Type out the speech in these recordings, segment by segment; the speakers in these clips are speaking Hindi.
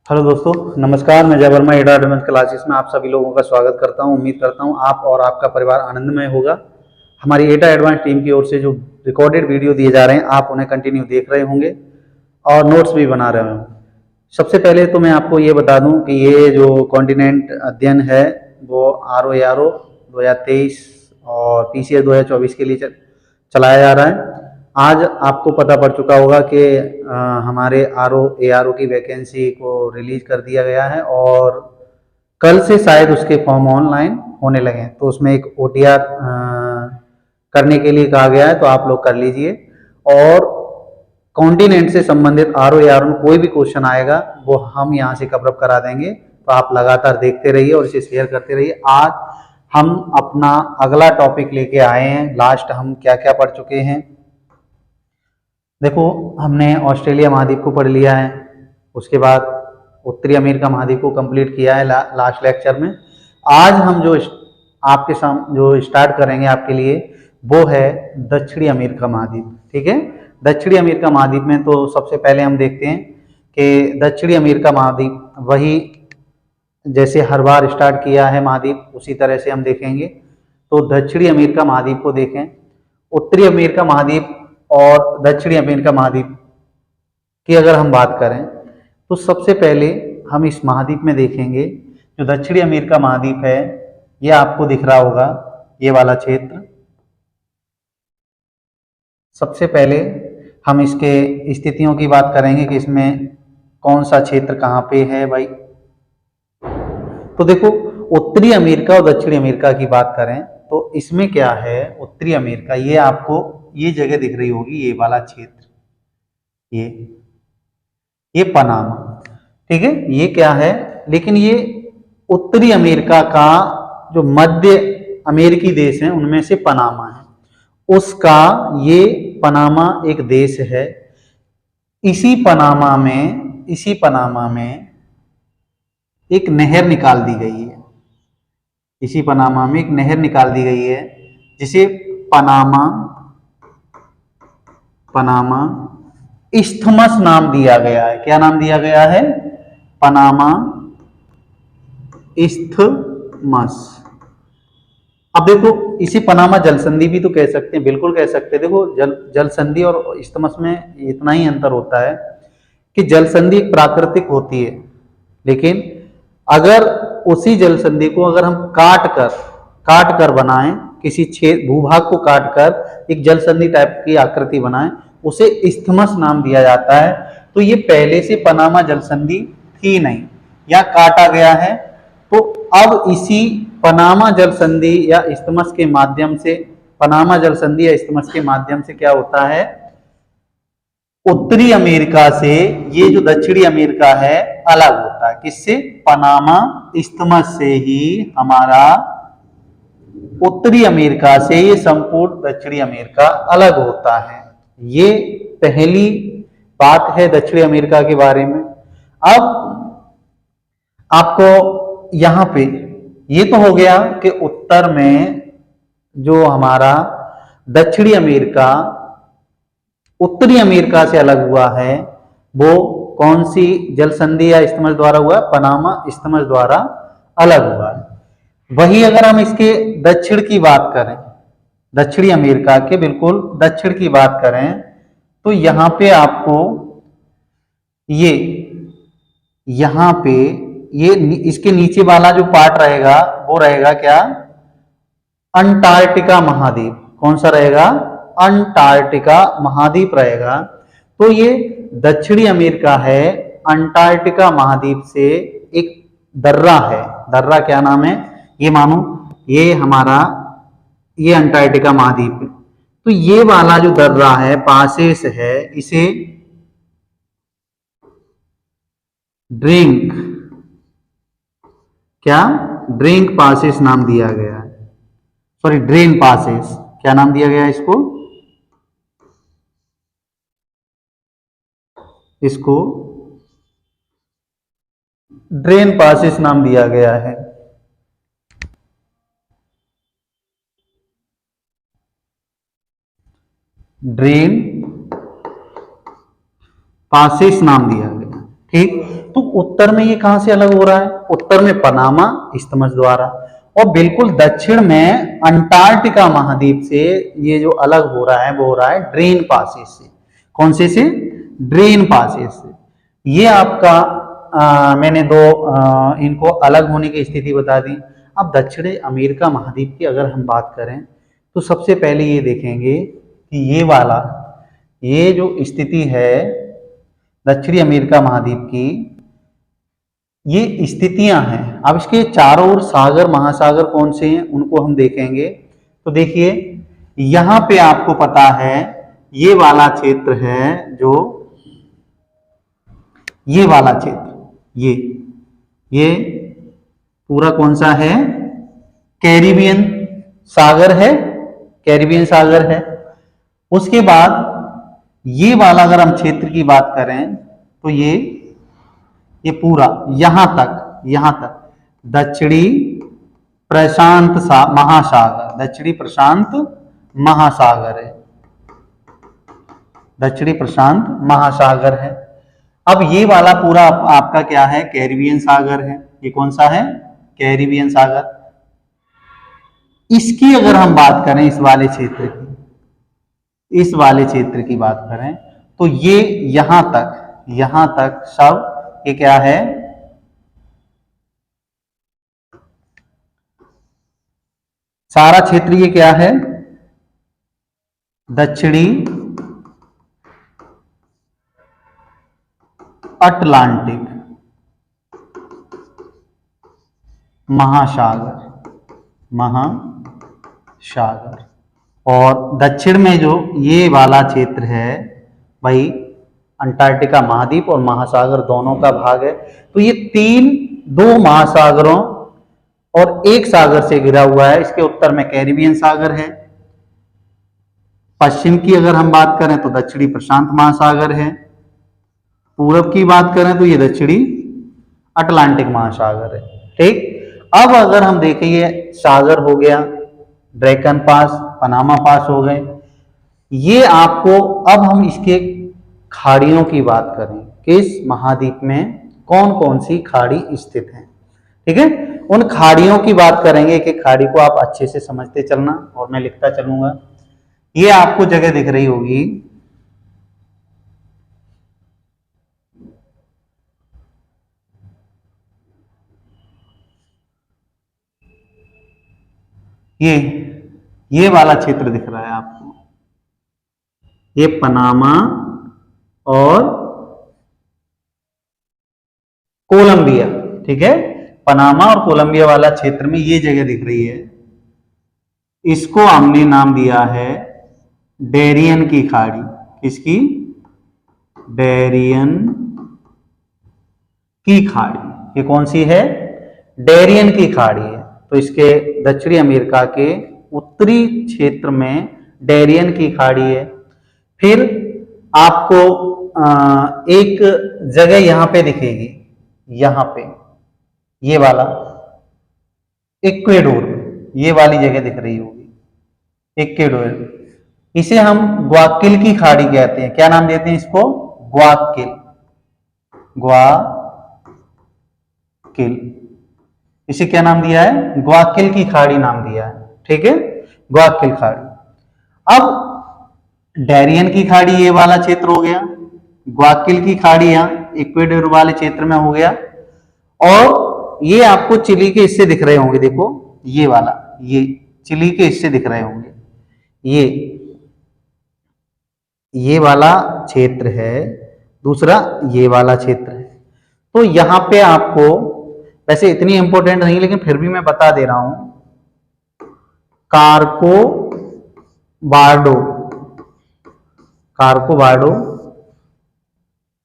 हेलो दोस्तों, नमस्कार। मैं जय वर्मा एडा एडवांस क्लासेस में आप सभी लोगों का स्वागत करता हूं। उम्मीद करता हूं आप और आपका परिवार आनंदमय होगा। हमारी एटा एडवांस टीम की ओर से जो रिकॉर्डेड वीडियो दिए जा रहे हैं, आप उन्हें कंटिन्यू देख रहे होंगे और नोट्स भी बना रहे होंगे। सबसे पहले तो मैं आपको ये बता दूं कि ये जो कॉन्टिनेंट अध्ययन है वो RO ARO 2023 और PCS 2024 के लिए चलाया जा रहा है। आज आपको पता पड़ चुका होगा कि हमारे RO ARO की वैकेंसी को रिलीज कर दिया गया है और कल से शायद उसके फॉर्म ऑनलाइन होने लगे हैं। तो उसमें एक OTR करने के लिए कहा गया है, तो आप लोग कर लीजिए। और कॉन्टिनेंट से संबंधित RO ARO में कोई भी क्वेश्चन आएगा वो हम यहाँ से कवर अप करा देंगे। तो आप लगातार देखते रहिए और इसे शेयर करते रहिए। आज हम अपना अगला टॉपिक लेके आए हैं। लास्ट हम क्या क्या पढ़ चुके हैं, देखो, हमने ऑस्ट्रेलिया महाद्वीप को पढ़ लिया है, उसके बाद उत्तरी अमेरिका महाद्वीप को कंप्लीट किया है लास्ट लेक्चर में। आज हम जो आपके सामने जो स्टार्ट करेंगे आपके लिए वो है दक्षिणी अमेरिका महाद्वीप। ठीक है, दक्षिणी अमेरिका महाद्वीप में तो सबसे पहले हम देखते हैं कि दक्षिणी अमेरिका महाद्वीप वही जैसे हर बार स्टार्ट किया है महाद्वीप, उसी तरह से हम देखेंगे। तो दक्षिणी अमेरिका महाद्वीप को देखें। उत्तरी अमेरिका महाद्वीप और दक्षिणी अमेरिका महाद्वीप की अगर हम बात करें तो सबसे पहले हम इस महाद्वीप में देखेंगे जो दक्षिणी अमेरिका महाद्वीप है, ये आपको दिख रहा होगा, ये वाला क्षेत्र। सबसे पहले हम इसके स्थितियों की बात करेंगे कि इसमें कौन सा क्षेत्र कहाँ पे है भाई। तो देखो, उत्तरी अमेरिका और दक्षिणी अमेरिका की बात करें तो इसमें क्या है, उत्तरी अमेरिका, ये आपको ये जगह दिख रही होगी, ये वाला क्षेत्र, ये पनामा। ठीक है, ये क्या है, लेकिन ये उत्तरी अमेरिका का जो मध्य अमेरिकी देश है उनमें से पनामा है, उसका ये पनामा एक देश है। इसी पनामा में एक नहर निकाल दी गई है। इसी पनामा में एक नहर निकाल दी गई है जिसे पनामा इस्थमस नाम दिया गया है। क्या नाम दिया गया है? Panama isthmus. अब देखो, इसी पनामा जल संधि भी तो कह सकते हैं, बिल्कुल कह सकते हैं। देखो, जल संधि और इस्थमस में इतना ही अंतर होता है कि जल संधि प्राकृतिक होती है, लेकिन अगर उसी जल संधि को अगर हम काट कर बनाएं, किसी क्षेत्र भूभाग को काट कर एक जल संधि टाइप की आकृति बनाएं, उसे इस्थमस नाम दिया जाता है। तो ये पहले से पनामा जल संधि थी नहीं, या काटा गया है। तो अब इसी पनामा जल संधि या इस्थमस के माध्यम से, पनामा जल संधि या इस्थमस के माध्यम से क्या होता है, उत्तरी अमेरिका से ये जो दक्षिणी अमेरिका है अलग होता है। किससे? पनामा इस्थमस से ही हमारा उत्तरी अमेरिका से ये संपूर्ण दक्षिणी अमेरिका अलग होता है। ये पहली बात है दक्षिणी अमेरिका के बारे में। अब आपको यहां पे ये तो हो गया कि उत्तर में जो हमारा दक्षिणी अमेरिका उत्तरी अमेरिका से अलग हुआ है, वो कौन सी जल संधि या इस्थमस द्वारा हुआ? पनामा इस्थमस द्वारा अलग हुआ है। वही अगर हम इसके दक्षिण की बात करें, दक्षिणी अमेरिका के बिल्कुल दक्षिण की बात करें, तो यहां पे आपको ये यहां पे ये इसके नीचे वाला जो पार्ट रहेगा वो रहेगा क्या? अंटार्कटिका महाद्वीप। कौन सा रहेगा? अंटार्कटिका महाद्वीप रहेगा। तो ये दक्षिणी अमेरिका है, अंटार्कटिका महाद्वीप से एक दर्रा है। दर्रा क्या नाम है? ये मानो ये हमारा ये अंटार्कटिका महाद्वीप है। तो ये वाला जो दर्रा है, पासेस है, इसे ड्रिंक पासेस नाम दिया गया है। Sorry, drain passes. क्या नाम दिया गया है इसको? ड्रेन पासेस नाम दिया गया है। ड्रेन पासेस नाम दिया गया। ठीक, तो उत्तर में ये कहां से अलग हो रहा है? उत्तर में पनामा इस्तमस द्वारा, और बिल्कुल दक्षिण में अंटार्कटिका महाद्वीप से ये जो अलग हो रहा है वो हो रहा है ड्रेन पासेज से। कौन से? ड्रेन पासेज से। ये आपका मैंने इनको अलग होने की स्थिति बता दी। अब दक्षिणी अमेरिका महाद्वीप की अगर हम बात करें तो सबसे पहले ये देखेंगे कि ये जो स्थिति है दक्षिणी अमेरिका महाद्वीप की, ये स्थितियां हैं। अब इसके चारों ओर सागर महासागर कौन से हैं उनको हम देखेंगे। तो देखिए यहां पे आपको पता है ये वाला क्षेत्र है, जो ये वाला क्षेत्र, ये पूरा कौन सा है? कैरिबियन सागर है, कैरिबियन सागर है। उसके बाद ये वाला अगर हम क्षेत्र की बात करें तो ये पूरा यहां तक दक्षिणी प्रशांत महासागर, दक्षिणी प्रशांत महासागर है, दक्षिणी प्रशांत महासागर है। अब ये वाला पूरा आपका क्या है? कैरिबियन सागर है। ये कौन सा है? कैरिबियन सागर। इसकी अगर हम बात करें, इस वाले क्षेत्र की बात करें तो ये यहां तक सब ये क्या है? सारा क्षेत्र ये क्या है? दक्षिणी अटलांटिक महासागर। और दक्षिण में जो ये वाला क्षेत्र है भाई, अंटार्कटिका महाद्वीप और महासागर दोनों का भाग है। तो ये दो महासागरों और एक सागर से घिरा हुआ है। इसके उत्तर में कैरिबियन सागर है, पश्चिम की अगर हम बात करें तो दक्षिणी प्रशांत महासागर है, पूरब की बात करें तो ये दक्षिणी अटलांटिक महासागर है। ठीक, अब अगर हम देखें ये सागर हो गया, ड्रैकन पास, पनामा पास हो गए। ये आपको, अब हम इसके खाड़ियों की बात करें, किस महाद्वीप में कौन कौन सी खाड़ी स्थित है। ठीक है, उन खाड़ियों की बात करेंगे कि खाड़ी को आप अच्छे से समझते चलना और मैं लिखता चलूंगा। ये आपको जगह दिख रही होगी, ये वाला क्षेत्र दिख रहा है आपको, ये पनामा और कोलंबिया। ठीक है, पनामा और कोलंबिया वाला क्षेत्र में ये जगह दिख रही है, इसको हमने नाम दिया है डेरियन की खाड़ी। किसकी? डेरियन की खाड़ी। ये कौन सी है? डेरियन की खाड़ी है। तो इसके दक्षिणी अमेरिका के उत्तरी क्षेत्र में डेरियन की खाड़ी है। फिर आपको एक जगह यहां पे दिखेगी, यहां पे ये वाला इक्वेडोर, ये वाली जगह दिख रही होगी, इक्वेडोर। इसे हम ग्वाक्किल की खाड़ी कहते हैं। क्या नाम देते हैं इसको? ग्वाक्किल। इसे क्या नाम दिया है? ग्वाक्किल की खाड़ी नाम दिया है। ठीक है, ग्वाक्किल खाड़ी। अब डेरियन की खाड़ी ये वाला क्षेत्र हो गया, ग्वाक्किल की खाड़ी यहां इक्वेडोर वाले क्षेत्र में हो गया। और ये आपको चिली के हिस्से दिख रहे होंगे, देखो ये वाला, ये चिली के हिस्से दिख रहे होंगे, ये वाला क्षेत्र है। दूसरा ये वाला क्षेत्र है। तो यहां पे आपको, वैसे इतनी इंपॉर्टेंट नहीं लेकिन फिर भी मैं बता दे रहा हूं, कार्कोबार्डो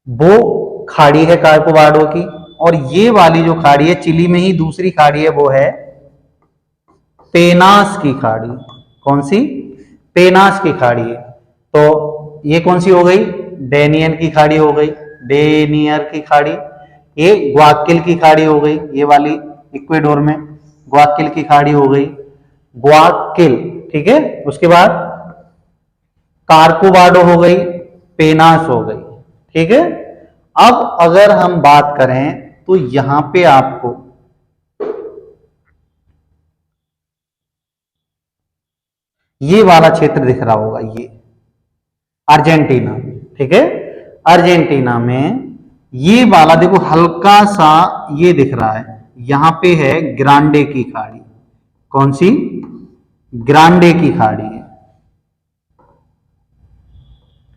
वो खाड़ी है कार्कोबार्डो की। और ये वाली जो खाड़ी है चिली में ही दूसरी खाड़ी है, वो है पेनास की खाड़ी। कौन सी? पेनास की खाड़ी है। तो ये कौन सी हो गई? डेनियन की खाड़ी हो गई, डेनियर की खाड़ी। ये ग्वाक्किल की खाड़ी हो गई, ये वाली इक्वेडोर में ग्वाक्किल की खाड़ी हो गई, ग्वाक्किल। ठीक है, उसके बाद कार्कोबार्डो हो गई, पेनास हो गई। ठीक है, अब अगर हम बात करें तो यहां पे आपको ये वाला क्षेत्र दिख रहा होगा, ये अर्जेंटीना, ठीक है। अर्जेंटीना में ये वाला देखो हल्का सा ये दिख रहा है, यहां पे है ग्रांडे की खाड़ी। कौन सी? ग्रांडे की खाड़ी है,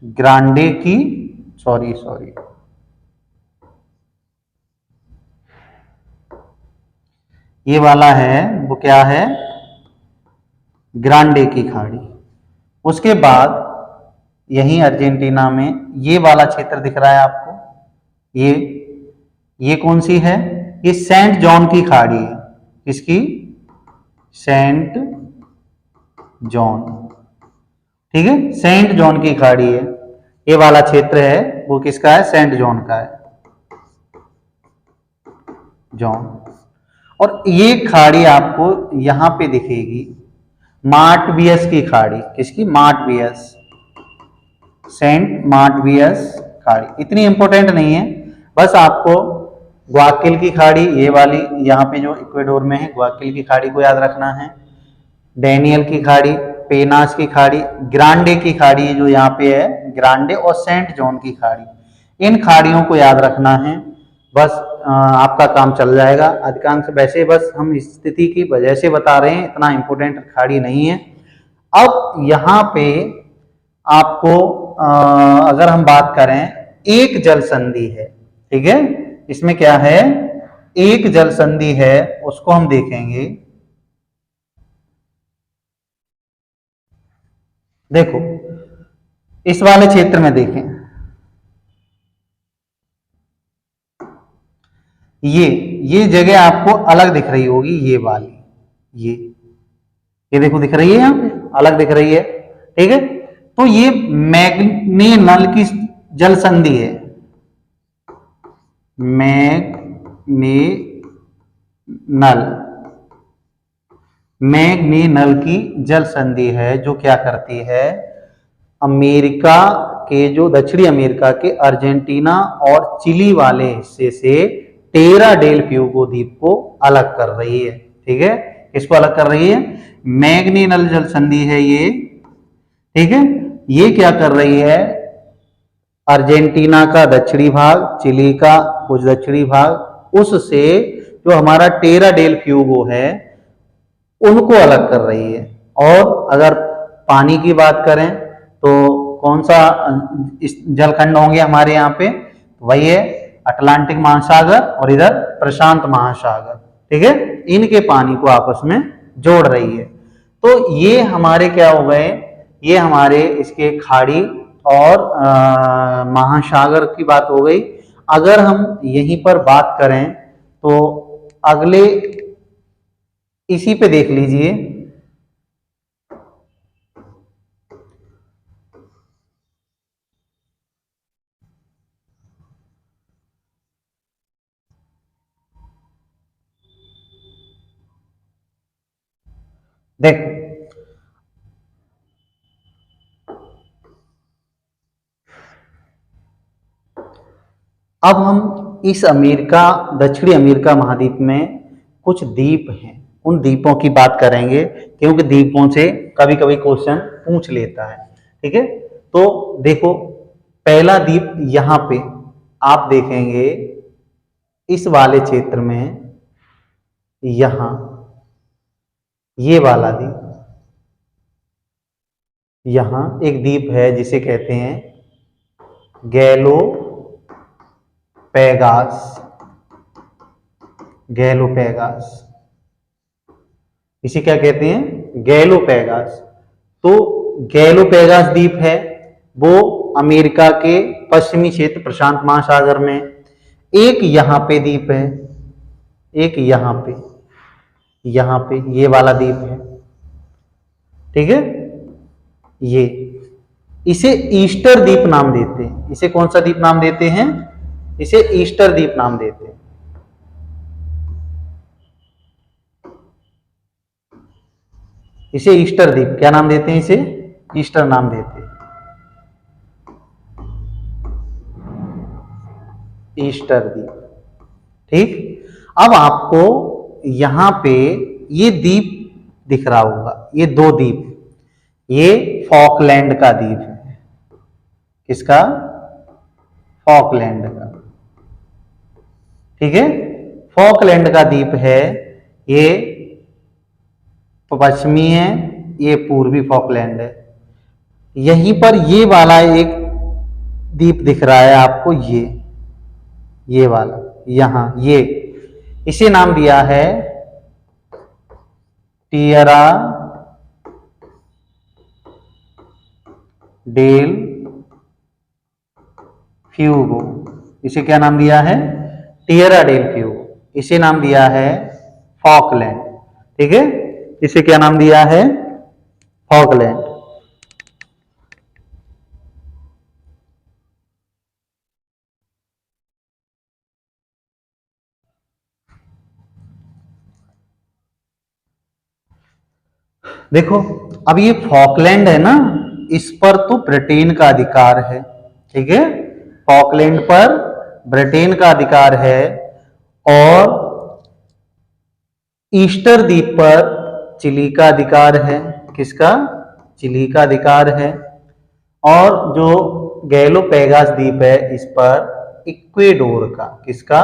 ग्रांडे की, सॉरी सॉरी, ये वाला है वो क्या है? ग्रांडे की खाड़ी। उसके बाद यहीं अर्जेंटीना में ये वाला क्षेत्र दिख रहा है आपको, ये कौन सी है? ये सेंट जॉन की खाड़ी है। किसकी? सेंट जॉन, ठीक है, सेंट जॉन की खाड़ी है। ये वाला क्षेत्र है वो किसका है? सेंट जॉन का है, जॉन। और ये खाड़ी आपको यहां पे दिखेगी, मार्टवियस की खाड़ी। किसकी? मार्टवियस, सेंट मार्टवियस खाड़ी। इतनी इंपॉर्टेंट नहीं है, बस आपको ग्वाकिल की खाड़ी, ये वाली यहाँ पे जो इक्वेडोर में है, ग्वाकिल की खाड़ी को याद रखना है। डेनियल की खाड़ी, पेनास की खाड़ी, ग्रांडे की खाड़ी जो यहाँ पे है, ग्रांडे, और सेंट जॉन की खाड़ी। इन खाड़ियों को याद रखना है, बस आपका काम चल जाएगा। अधिकांश वैसे बस हम स्थिति की वजह से बता रहे हैं, इतना इंपॉर्टेंट खाड़ी नहीं है। अब यहाँ पे आपको अगर हम बात करें, एक जल संधि है, ठीक है, इसमें क्या है? एक जल संधि है, उसको हम देखेंगे। देखो इस वाले क्षेत्र में देखें, ये जगह आपको अलग दिख रही होगी, ये वाली, ये देखो दिख रही है, यहां पे अलग दिख रही है, ठीक है। तो ये मैग्ने नल की जल संधि है, मैग्ने नल की जल संधि है, जो क्या करती है? अमेरिका के, जो दक्षिणी अमेरिका के अर्जेंटीना और चिली वाले हिस्से से टेरा डेल फ्यूगो द्वीप को अलग कर रही है, ठीक है। इसको अलग कर रही है, मैग्ने नल जल संधि है ये, ठीक है। ये क्या कर रही है? अर्जेंटीना का दक्षिणी भाग, चिली का कुछ दक्षिणी भाग, उससे जो हमारा टेरा डेल फ्यूगो है उनको अलग कर रही है। और अगर पानी की बात करें तो कौन सा जलखंड होंगे हमारे यहाँ पे? वही है अटलांटिक महासागर और इधर प्रशांत महासागर, ठीक है। इनके पानी को आपस में जोड़ रही है। तो ये हमारे क्या हो गए? ये हमारे इसके खाड़ी और महासागर की बात हो गई। अगर हम यहीं पर बात करें तो अगले इसी पे देख लीजिए, देखो अब हम इस अमेरिका, दक्षिणी अमेरिका महाद्वीप में कुछ द्वीप हैं, उन द्वीपों की बात करेंगे, क्योंकि द्वीपों से कभी कभी क्वेश्चन पूछ लेता है, ठीक है। तो देखो पहला द्वीप यहां पे आप देखेंगे, इस वाले क्षेत्र में, यहां ये वाला द्वीप, यहां एक द्वीप है जिसे कहते हैं गैलोपैगास, गैलोपैगास, इसे क्या कहते हैं? गैलोपैगास। तो गैलोपैगास द्वीप है वो अमेरिका के पश्चिमी क्षेत्र प्रशांत महासागर में। एक यहां पे द्वीप है, एक यहां पे ये वाला द्वीप है, ठीक है। ये इसे ईस्टर द्वीप नाम देते हैं। इसे कौन सा द्वीप नाम देते हैं? इसे ईस्टर द्वीप नाम देते हैं। इसे ईस्टर द्वीप क्या नाम देते हैं? इसे ईस्टर नाम देते हैं। ईस्टर द्वीप। ठीक, अब आपको यहां पे ये द्वीप दिख रहा होगा, ये दो द्वीप, ये फॉकलैंड का द्वीप है। किसका? फॉकलैंड का। ठीक है, फॉकलैंड का द्वीप है, ये पश्चिमी है, ये पूर्वी फॉकलैंड है। यहीं पर ये वाला एक द्वीप दिख रहा है आपको, ये वाला, यहां ये, इसे नाम दिया है टिएरा डेल फ्यूगो। इसे क्या नाम दिया है? Tierra del Fuego. इसे नाम दिया है फॉकलैंड। ठीक है, इसे क्या नाम दिया है? फॉकलैंड। देखो, अब ये फॉकलैंड है ना, इस पर तो ब्रिटेन का अधिकार है। ठीक है, फॉकलैंड पर ब्रिटेन का अधिकार है, और ईस्टर द्वीप पर चिली का अधिकार है। किसका? चिली का अधिकार है। और जो गैलोपैगस द्वीप है, इस पर इक्वेडोर का, किसका?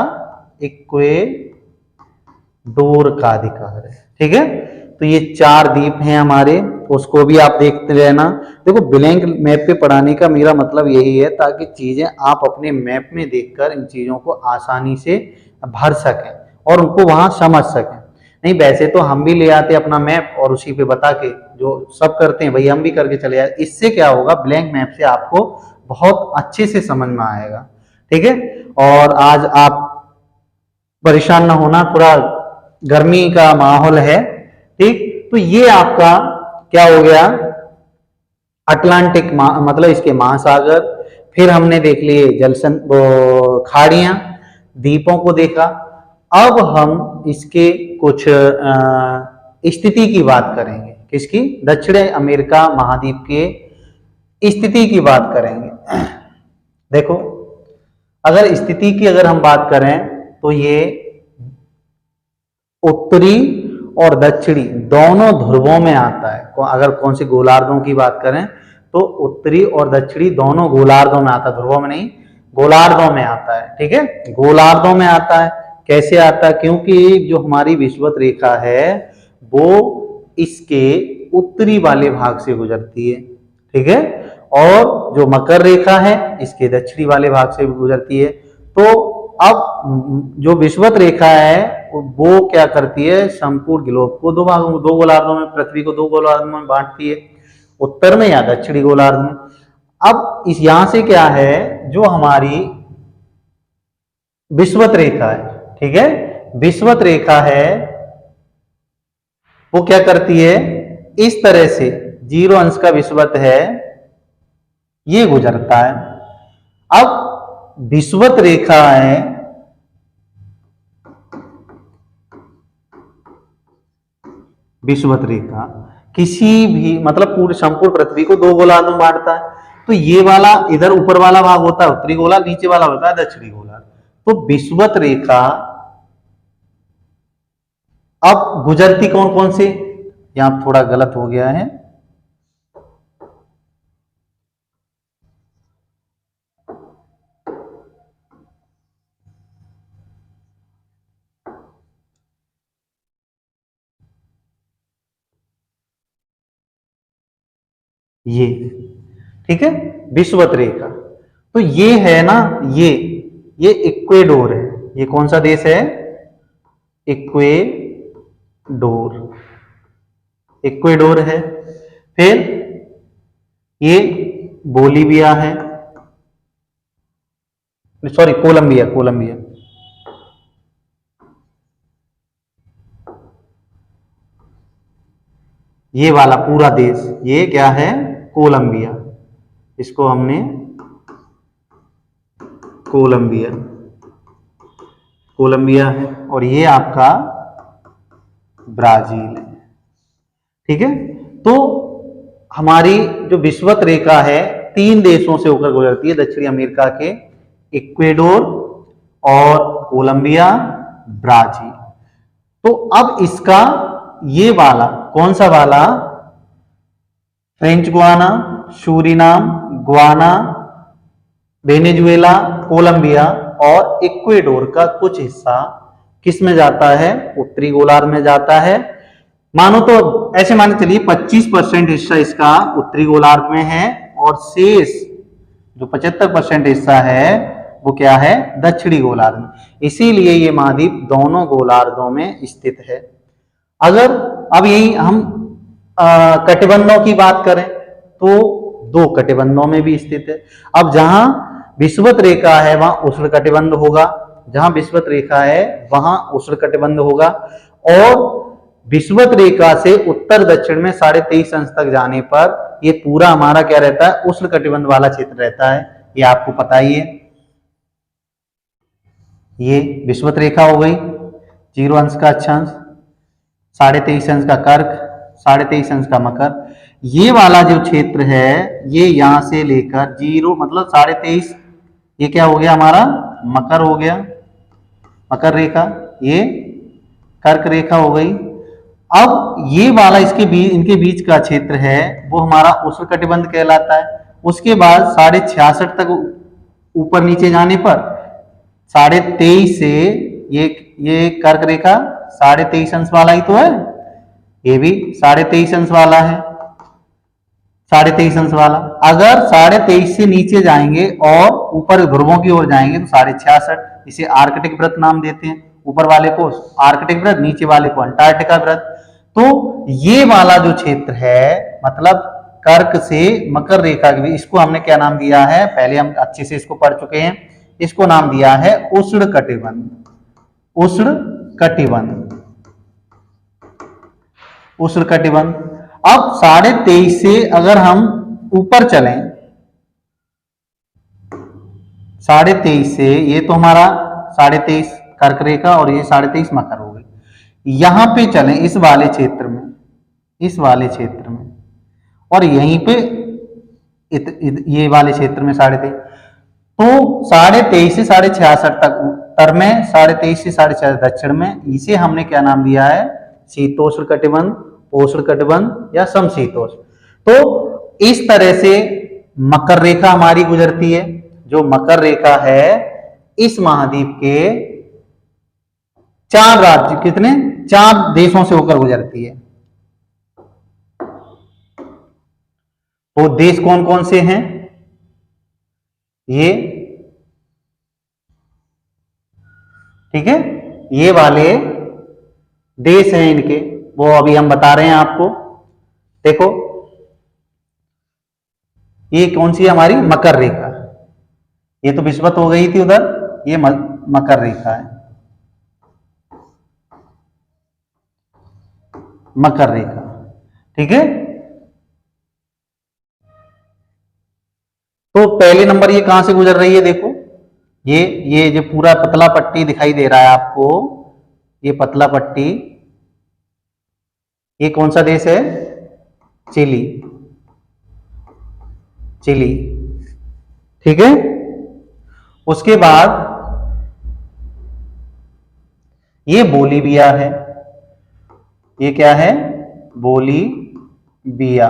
इक्वेडोर का अधिकार है। ठीक है, तो ये 4 द्वीप हैं हमारे, उसको भी आप देखते रहना। देखो, ब्लैंक मैप पे पढ़ाने का मेरा मतलब यही है, ताकि चीजें आप अपने मैप में देखकर इन चीजों को आसानी से भर सकें और उनको वहां समझ सकें। नहीं, वैसे तो हम भी ले आते अपना मैप और उसी पे बता के, जो सब करते हैं भाई हम भी करके चले जाए। इससे क्या होगा, ब्लैंक मैप से आपको बहुत अच्छे से समझ में आएगा। ठीक है, और आज आप परेशान ना होना, थोड़ा गर्मी का माहौल है। ठीक, तो ये आपका क्या हो गया? अटलांटिक मतलब इसके महासागर। फिर हमने देख लिए खाड़ियां, द्वीपों को देखा। अब हम इसके कुछ स्थिति की बात करेंगे। किसकी? दक्षिण अमेरिका महाद्वीप के स्थिति की बात करेंगे। देखो, अगर स्थिति की अगर हम बात करें तो ये उत्तरी और दक्षिणी दोनों ध्रुवों में आता है। अगर कौन से गोलार्धों की बात करें तो उत्तरी और दक्षिणी दोनों गोलार्धों में आता है, ध्रुवों में नहीं, गोलार्धों में आता है। ठीक है, गोलार्धों में आता है। कैसे आता है? क्योंकि जो हमारी विषुवत रेखा है वो इसके उत्तरी वाले भाग से गुजरती है। ठीक है, और जो मकर रेखा है इसके दक्षिणी वाले भाग से गुजरती है। तो अब जो विषुवत रेखा है वो क्या करती है? संपूर्ण ग्लोब को दो भागों में, 2 गोलार्धों में, पृथ्वी को 2 गोलार्धों में बांटती है, उत्तर में या दक्षिणी गोलार्ध में। अब इस यहां से क्या है, जो हमारी विषुवत रेखा है, ठीक है, विषुवत रेखा है, वो क्या करती है? इस तरह से 0 अंश का विषुवत है, ये गुजरता है। अब विषुवत रेखा है, विषुवत रेखा किसी भी मतलब पूरे संपूर्ण पृथ्वी को 2 गोलार्ध में बांटता है। तो ये वाला इधर ऊपर वाला भाग होता है उत्तरी गोलार्ध, नीचे वाला होता है दक्षिणी गोलार्ध। तो विषुवत रेखा अब गुजरती कौन कौन से? यहां थोड़ा गलत हो गया है, ये, ठीक है, विषुवत रेखा। तो ये है ना, ये इक्वेडोर है। ये कौन सा देश है? इक्वेडोर, इक्वेडोर है। फिर ये बोलीविया है, सॉरी कोलंबिया, कोलंबिया। ये वाला पूरा देश ये क्या है? कोलंबिया। इसको हमने कोलंबिया, कोलंबिया है, और ये आपका ब्राजील है। ठीक है, तो हमारी जो विषुवत रेखा है 3 देशों से होकर गुजरती है दक्षिणी अमेरिका के, इक्वेडोर, और कोलंबिया, ब्राजील। तो अब इसका ये वाला कौन सा वाला, French Guiana, Suriname, Guyana, Venezuela, Colombia और इक्वेडोर का कुछ हिस्सा किस में जाता है, उत्तरी गोलार्ध में जाता है। मानो तो ऐसे मान के चलिए 25% हिस्सा इसका उत्तरी गोलार्ध में है और शेष जो 75% हिस्सा है वो क्या है, दक्षिणी गोलार्ध में। इसीलिए ये महाद्वीप दोनों गोलार्धों में स्थित है। अगर अब यही हम कटिबंधों की बात करें तो 2 कटिबंधों में भी स्थित है। अब जहां विषुवत रेखा है वहां उष्ण कटिबंध होगा, जहां विषुवत रेखा है वहां उष्ण कटिबंध होगा, और विषुवत रेखा से उत्तर दक्षिण में 23.5 अंश तक जाने पर ये पूरा हमारा क्या रहता है, उष्ण कटिबंध वाला क्षेत्र रहता है। ये आपको पता ही है। ये विषुवत रेखा हो गई, 0 अंश का अक्षांश, 23.5 अंश का कर्क, 23.5 अंश का मकर। ये वाला जो क्षेत्र है ये यहां से लेकर 0 मतलब 23.5, ये क्या हो गया हमारा, मकर हो गया, मकर रेखा। ये कर्क रेखा हो गई। अब ये वाला इसके बीच, इनके बीच का क्षेत्र है वो हमारा उष्ण कटिबंध कहलाता है। उसके बाद 66.5 तक ऊपर नीचे जाने पर 23.5 से ये कर्क रेखा 23.5 अंश वाला ही तो है, ये भी 23.5 अंश वाला है, 23.5 अंश वाला। अगर 23.5 से नीचे जाएंगे और ऊपर ध्रुवों की ओर जाएंगे तो 66.5, इसे आर्कटिक व्रत नाम देते हैं। ऊपर वाले को आर्कटिक व्रत, नीचे वाले को अंटार्कटिका व्रत। तो ये वाला जो क्षेत्र है मतलब कर्क से मकर रेखा के बीच, इसको हमने क्या नाम दिया है, पहले हम अच्छे से इसको पढ़ चुके हैं, इसको नाम दिया है उष्ण कटिबंध। उष्ण कटिबंध, उष्ण कटिबंध। अब 23.5 से अगर हम ऊपर चलें, 23.5 से, ये तो हमारा 23.5 कर्क रेखा और ये 23.5 मकर हो गई। यहां पे चलें इस वाले क्षेत्र में, इस वाले क्षेत्र में, और यहीं पे ये वाले क्षेत्र में 23.5, तो 23.5 से 66.5 तक उत्तर में, 23.5 से 66 दक्षिण में, इसे हमने क्या नाम दिया है, शीतोष्ण कटिबंध, उष्ण कटिबंध या समशीतोष्ण। तो इस तरह से मकर रेखा हमारी गुजरती है। जो मकर रेखा है इस महाद्वीप के 4 राज्य, कितने, 4 देशों से होकर गुजरती है। वो देश कौन कौन से हैं, ये ठीक है, ये वाले देश हैं इनके, वो अभी हम बता रहे हैं आपको। देखो ये कौन सी है हमारी, मकर रेखा। ये तो विषुवत हो गई थी उधर, ये मकर रेखा है, मकर रेखा, ठीक है। तो पहले नंबर ये कहां से गुजर रही है, देखो ये जो पूरा पतला पट्टी दिखाई दे रहा है आपको, ये पतला पट्टी, ये कौन सा देश है, चिली, चिली, ठीक है। उसके बाद ये बोलीविया है, ये क्या है, बोलीविया,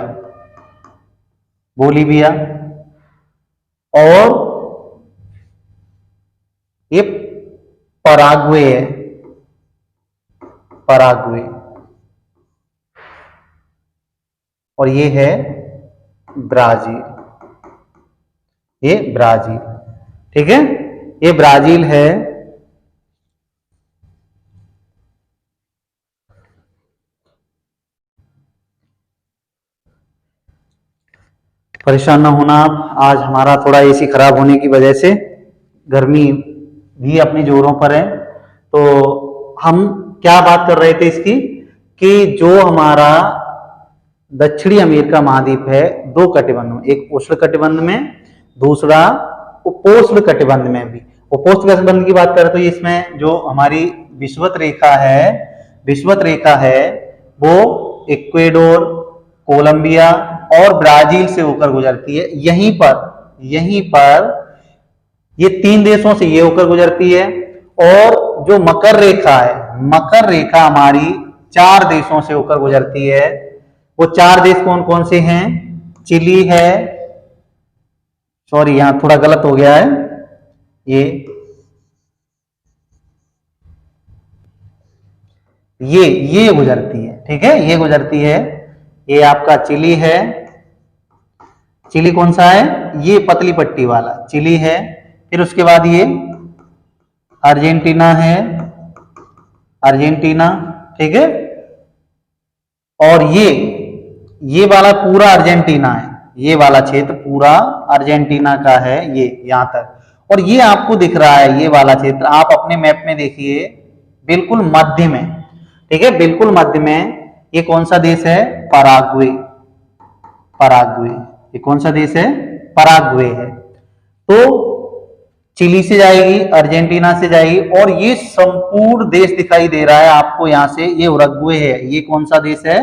बोलीविया। और ये पराग्वे है, पराग्वे, और ये है ब्राजील, ये ब्राजील, ठीक है, ये ब्राजील है। परेशान ना होना आप, आज हमारा थोड़ा एसी खराब होने की वजह से गर्मी भी अपने जोरों पर है। तो हम क्या बात कर रहे थे इसकी, कि जो हमारा दक्षिणी अमेरिका महाद्वीप है 2 कटिबंध में, एक उष्ण कटिबंध में, दूसरा उपोष्ण कटिबंध में भी। उपोष्ण कटिबंध की बात करें तो इसमें जो हमारी विषुवत रेखा है, विषुवत रेखा है वो इक्वेडोर, कोलंबिया और ब्राजील से होकर गुजरती है। यहीं पर ये 3 देशों से ये होकर गुजरती है। और जो मकर रेखा है, मकर रेखा हमारी 4 देशों से होकर गुजरती है। वो 4 देश कौन कौन से हैं? चिली है, सॉरी यहां थोड़ा गलत हो गया है, ये गुजरती है, ठीक है, ये गुजरती है। ये आपका चिली है। चिली कौन सा है? ये पतली पट्टी वाला चिली है। फिर उसके बाद ये अर्जेंटीना है, अर्जेंटीना, ठीक है। और ये वाला पूरा अर्जेंटीना है, ये वाला क्षेत्र पूरा अर्जेंटीना का है, ये यहां तक। और ये आपको दिख रहा है, ये वाला क्षेत्र आप अपने मैप में देखिए, बिल्कुल मध्य में, ठीक है, बिल्कुल मध्य में। ये कौन सा देश है? पराग्वे। पराग्वे, ये कौन सा देश है? पराग्वे है। तो चिली से जाएगी, अर्जेंटीना से जाएगी, और ये संपूर्ण देश दिखाई दे रहा है आपको यहां से, ये उरुग्वे है। ये कौन सा देश है?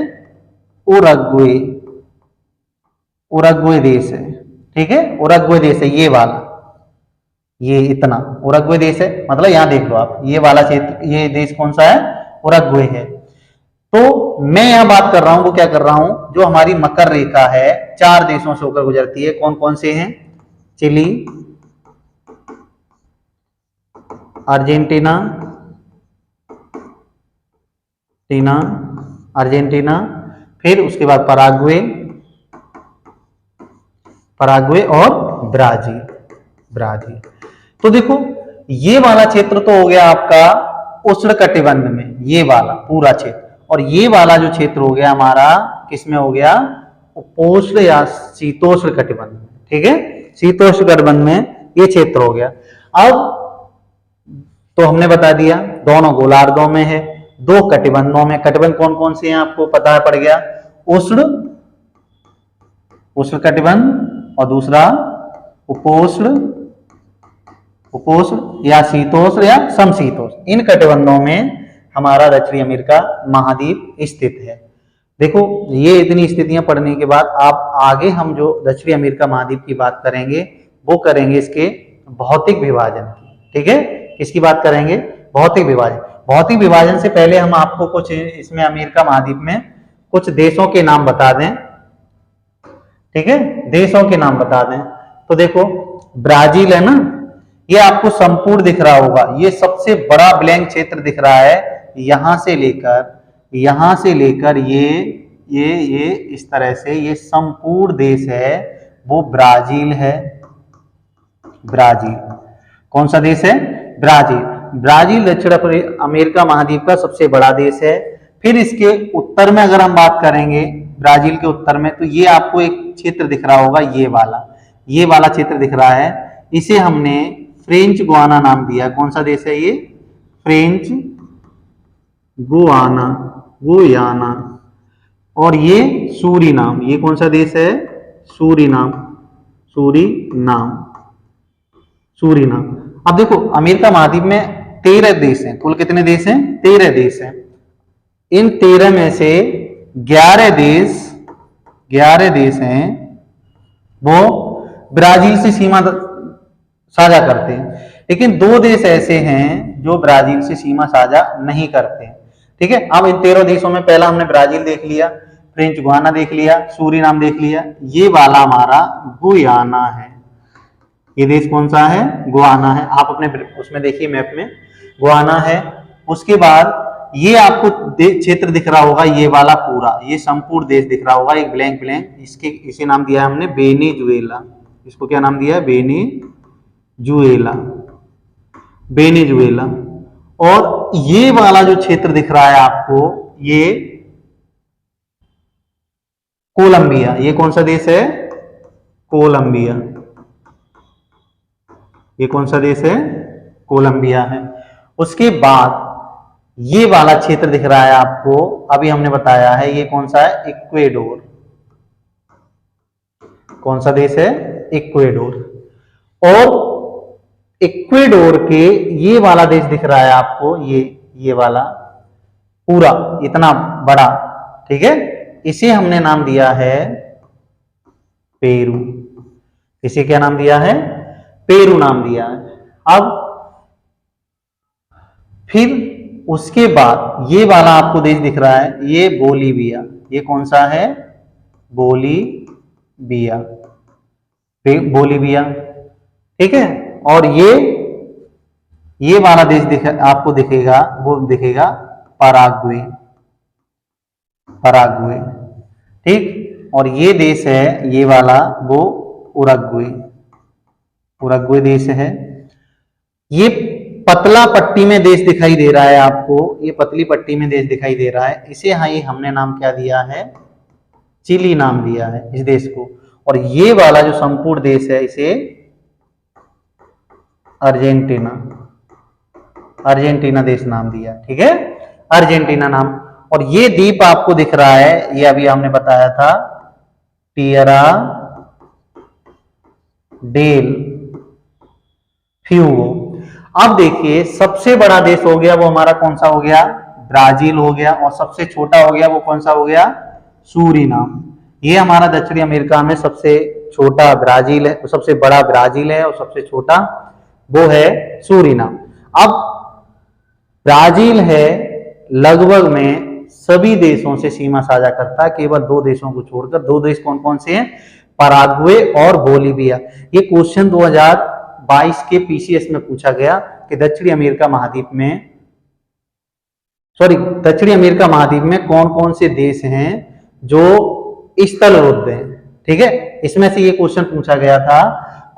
उरुग्वे, उरुग्वे देश है, ठीक है, उरुग्वे देश है ये वाला, ये इतना उरुग्वे देश है। मतलब यहां देख लो आप, ये वाला क्षेत्र, ये देश कौन सा है? उरुग्वे है। तो मैं यहां बात कर रहा हूं, वो क्या कर रहा हूं, जो हमारी मकर रेखा है 4 देशों से होकर गुजरती है। कौन कौन से हैं? चिली, अर्जेंटीना, अर्जेंटीना, फिर उसके बाद पराग्वे, पराग्वे और ब्राजील, ब्राजील। तो देखो ये वाला क्षेत्र तो हो गया आपका उष्णकटिबंध में, ये वाला पूरा क्षेत्र। और ये वाला जो क्षेत्र हो गया हमारा किसमें हो गया? उपोष्ण या शीतोष्ण कटिबंध में, ठीक है, शीतोष्ण कटिबंध में ये क्षेत्र हो गया। अब तो हमने बता दिया दोनों गोलार्धों में है, 2 कटिबंधों में। कटिबंध कौन कौन से हैं आपको पता पड़ गया? उष्ण, उष्ण कटिबंध, और दूसरा उपोष्ण, उपोष्ण या शीतोष्ण या समशीतोष्ण। इन कटिबंधों में हमारा दक्षिणी अमेरिका महाद्वीप स्थित है। देखो ये इतनी स्थितियां पढ़ने के बाद आप आगे हम जो दक्षिणी अमेरिका महाद्वीप की बात करेंगे वो करेंगे इसके भौतिक विभाजन की, ठीक है। किसकी बात करेंगे? भौतिक विभाजन। भौतिक विभाजन से पहले हम आपको कुछ इसमें अमेरिका महाद्वीप में कुछ देशों के नाम बता दें, ठीक है, देशों के नाम बता दें। तो देखो ब्राजील है ना, ये आपको संपूर्ण दिख रहा होगा, ये सबसे बड़ा ब्लैंक क्षेत्र दिख रहा है। यहां से लेकर ये इस तरह से ये संपूर्ण देश है, वो ब्राजील है। ब्राजील कौन सा देश है? ब्राजील। ब्राजील दक्षिण अमेरिका महाद्वीप का सबसे बड़ा देश है। फिर इसके उत्तर में अगर हम बात करेंगे, ब्राजील के उत्तर में, तो ये आपको एक क्षेत्र दिख रहा होगा, ये वाला क्षेत्र दिख रहा है। इसे हमने फ्रेंच गुआना नाम दिया। कौन सा देश है ये? French Guana, Guyana. और ये सूरीनाम, ये कौन सा देश है? Suriname, Suriname. अब देखो अमेरिका महाद्वीप में 13 देश हैं। कुल कितने देश हैं? 13 देश हैं। इन 13 में से 11 देश हैं वो ब्राजील से सीमा साझा करते हैं, लेकिन 2 देश ऐसे हैं जो ब्राजील से सीमा साझा नहीं करते, ठीक है। अब इन 13 देशों में पहला हमने ब्राजील देख लिया, फ्रेंच गुआना देख लिया, सूरीनाम देख लिया, ये वाला हमारा गुयाना है। ये देश कौन सा है? गुआना है। आप अपने उसमें देखिए मैप में गुआना है। उसके बाद ये आपको क्षेत्र दिख रहा होगा, ये वाला पूरा, ये संपूर्ण देश दिख रहा होगा, एक ब्लैंक, इसे नाम दिया है हमने वेनेजुएला। इसको क्या नाम दिया है? वेनेजुएला। और ये वाला जो क्षेत्र दिख रहा है आपको, ये कोलंबिया। ये कौन सा देश है? कोलंबिया। ये कौन सा देश है? कोलंबिया है। उसके बाद ये वाला क्षेत्र दिख रहा है आपको, अभी हमने बताया है, ये कौन सा है? इक्वेडोर। कौन सा देश है? इक्वेडोर। और इक्वेडोर के ये वाला देश दिख रहा है आपको, ये वाला पूरा इतना बड़ा, ठीक है, इसे हमने नाम दिया है पेरू। इसे क्या नाम दिया है? पेरू नाम दिया है। अब फिर उसके बाद ये वाला आपको देश दिख रहा है, ये बोलीविया। ये कौन सा है? बोलीविया, बोलीविया, ठीक है। और ये वाला देश आपको दिखेगा, वो दिखेगा पराग्वे, पराग्वे, ठीक। और ये देश है, ये वाला, वो उरुग्वे, उरुग्वे देश है। ये पतला पट्टी में देश दिखाई दे रहा है आपको, ये पतली पट्टी में देश दिखाई दे रहा है, इसे हमने नाम क्या दिया है? चिली नाम दिया है इस देश को। और ये वाला जो संपूर्ण देश है, इसे अर्जेंटीना, अर्जेंटीना देश नाम दिया, ठीक है, अर्जेंटीना नाम। और ये द्वीप आपको दिख रहा है, ये अभी हमने बताया था, टिएरा डेल फ्यूगो। अब देखिए, सबसे बड़ा देश हो गया वो हमारा कौन सा हो गया? ब्राजील हो गया। और सबसे छोटा हो गया वो कौन सा हो गया? सूरीनाम। ये हमारा दक्षिणी अमेरिका में सबसे छोटा ब्राजील है, सबसे बड़ा ब्राजील है, और सबसे छोटा वो है सूरीनाम। अब ब्राजील है लगभग में सभी देशों से सीमा साझा करता है, केवल दो देशों को छोड़कर। दो देश कौन कौन से हैं? पराग्वे और बोलीविया। ये क्वेश्चन 2022 के पीसीएस में पूछा गया कि दक्षिणी अमेरिका महाद्वीप में, दक्षिणी अमेरिका महाद्वीप में कौन कौन से देश हैं जो स्थलरुद्ध हैं, ठीक है। इसमें से ये क्वेश्चन पूछा गया था,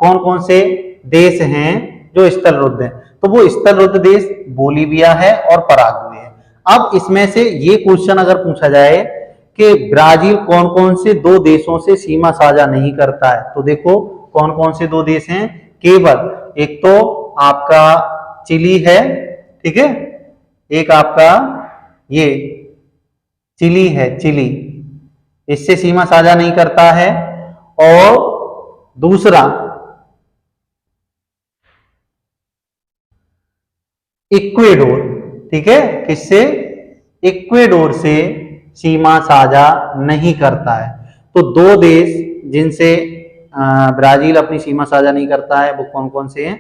कौन कौन से देश हैं जो स्थलरुद्ध हैं। तो वो स्थलरुद्ध देश बोलीविया है और पराग्वे है। अब इसमें से ये क्वेश्चन अगर पूछा जाए कि ब्राजील कौन कौन से दो देशों से सीमा साझा नहीं करता है, तो देखो कौन कौन से दो देश हैं? केवल एक तो आपका चिली है, ठीक है, एक आपका ये चिली है, चिली इससे सीमा साझा नहीं करता है। और दूसरा इक्वेडोर, ठीक है, किससे? इक्वेडोर से सीमा साझा नहीं करता है। तो दो देश जिनसे ब्राजील अपनी सीमा साझा नहीं करता है वो कौन कौन से हैं?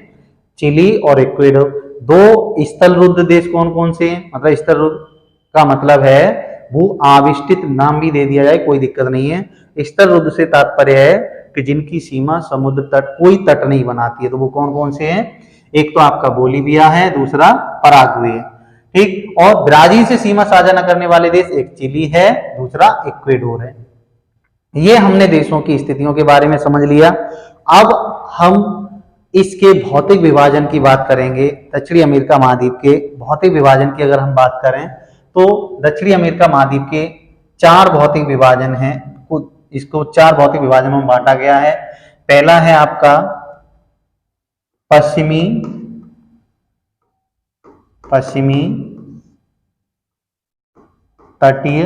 चिली और इक्वेडोर। दो स्थलरुद्ध देश कौन कौन से हैं? मतलब स्थलरुद्ध का मतलब है भू आविष्टित, नाम भी दे दिया जाए कोई दिक्कत नहीं है। स्थलरुद्ध से तात्पर्य है कि जिनकी सीमा समुद्र तट, कोई तट नहीं बनाती है। तो वो कौन कौन से हैं? एक तो आपका बोलीविया है, दूसरा पराग्वे है, ठीक। और ब्राजील से सीमा साझा न करने वाले देश एक चिली है, दूसरा इक्वेडोर है। ये हमने देशों की स्थितियों के बारे में समझ लिया। अब हम इसके भौतिक विभाजन की बात करेंगे। दक्षिणी अमेरिका महाद्वीप के भौतिक विभाजन की अगर हम बात करें तो दक्षिणी अमेरिका महाद्वीप के 4 भौतिक विभाजन हैं। इसको 4 भौतिक विभाजनों में बांटा गया है। पहला है आपका पश्चिमी तटीय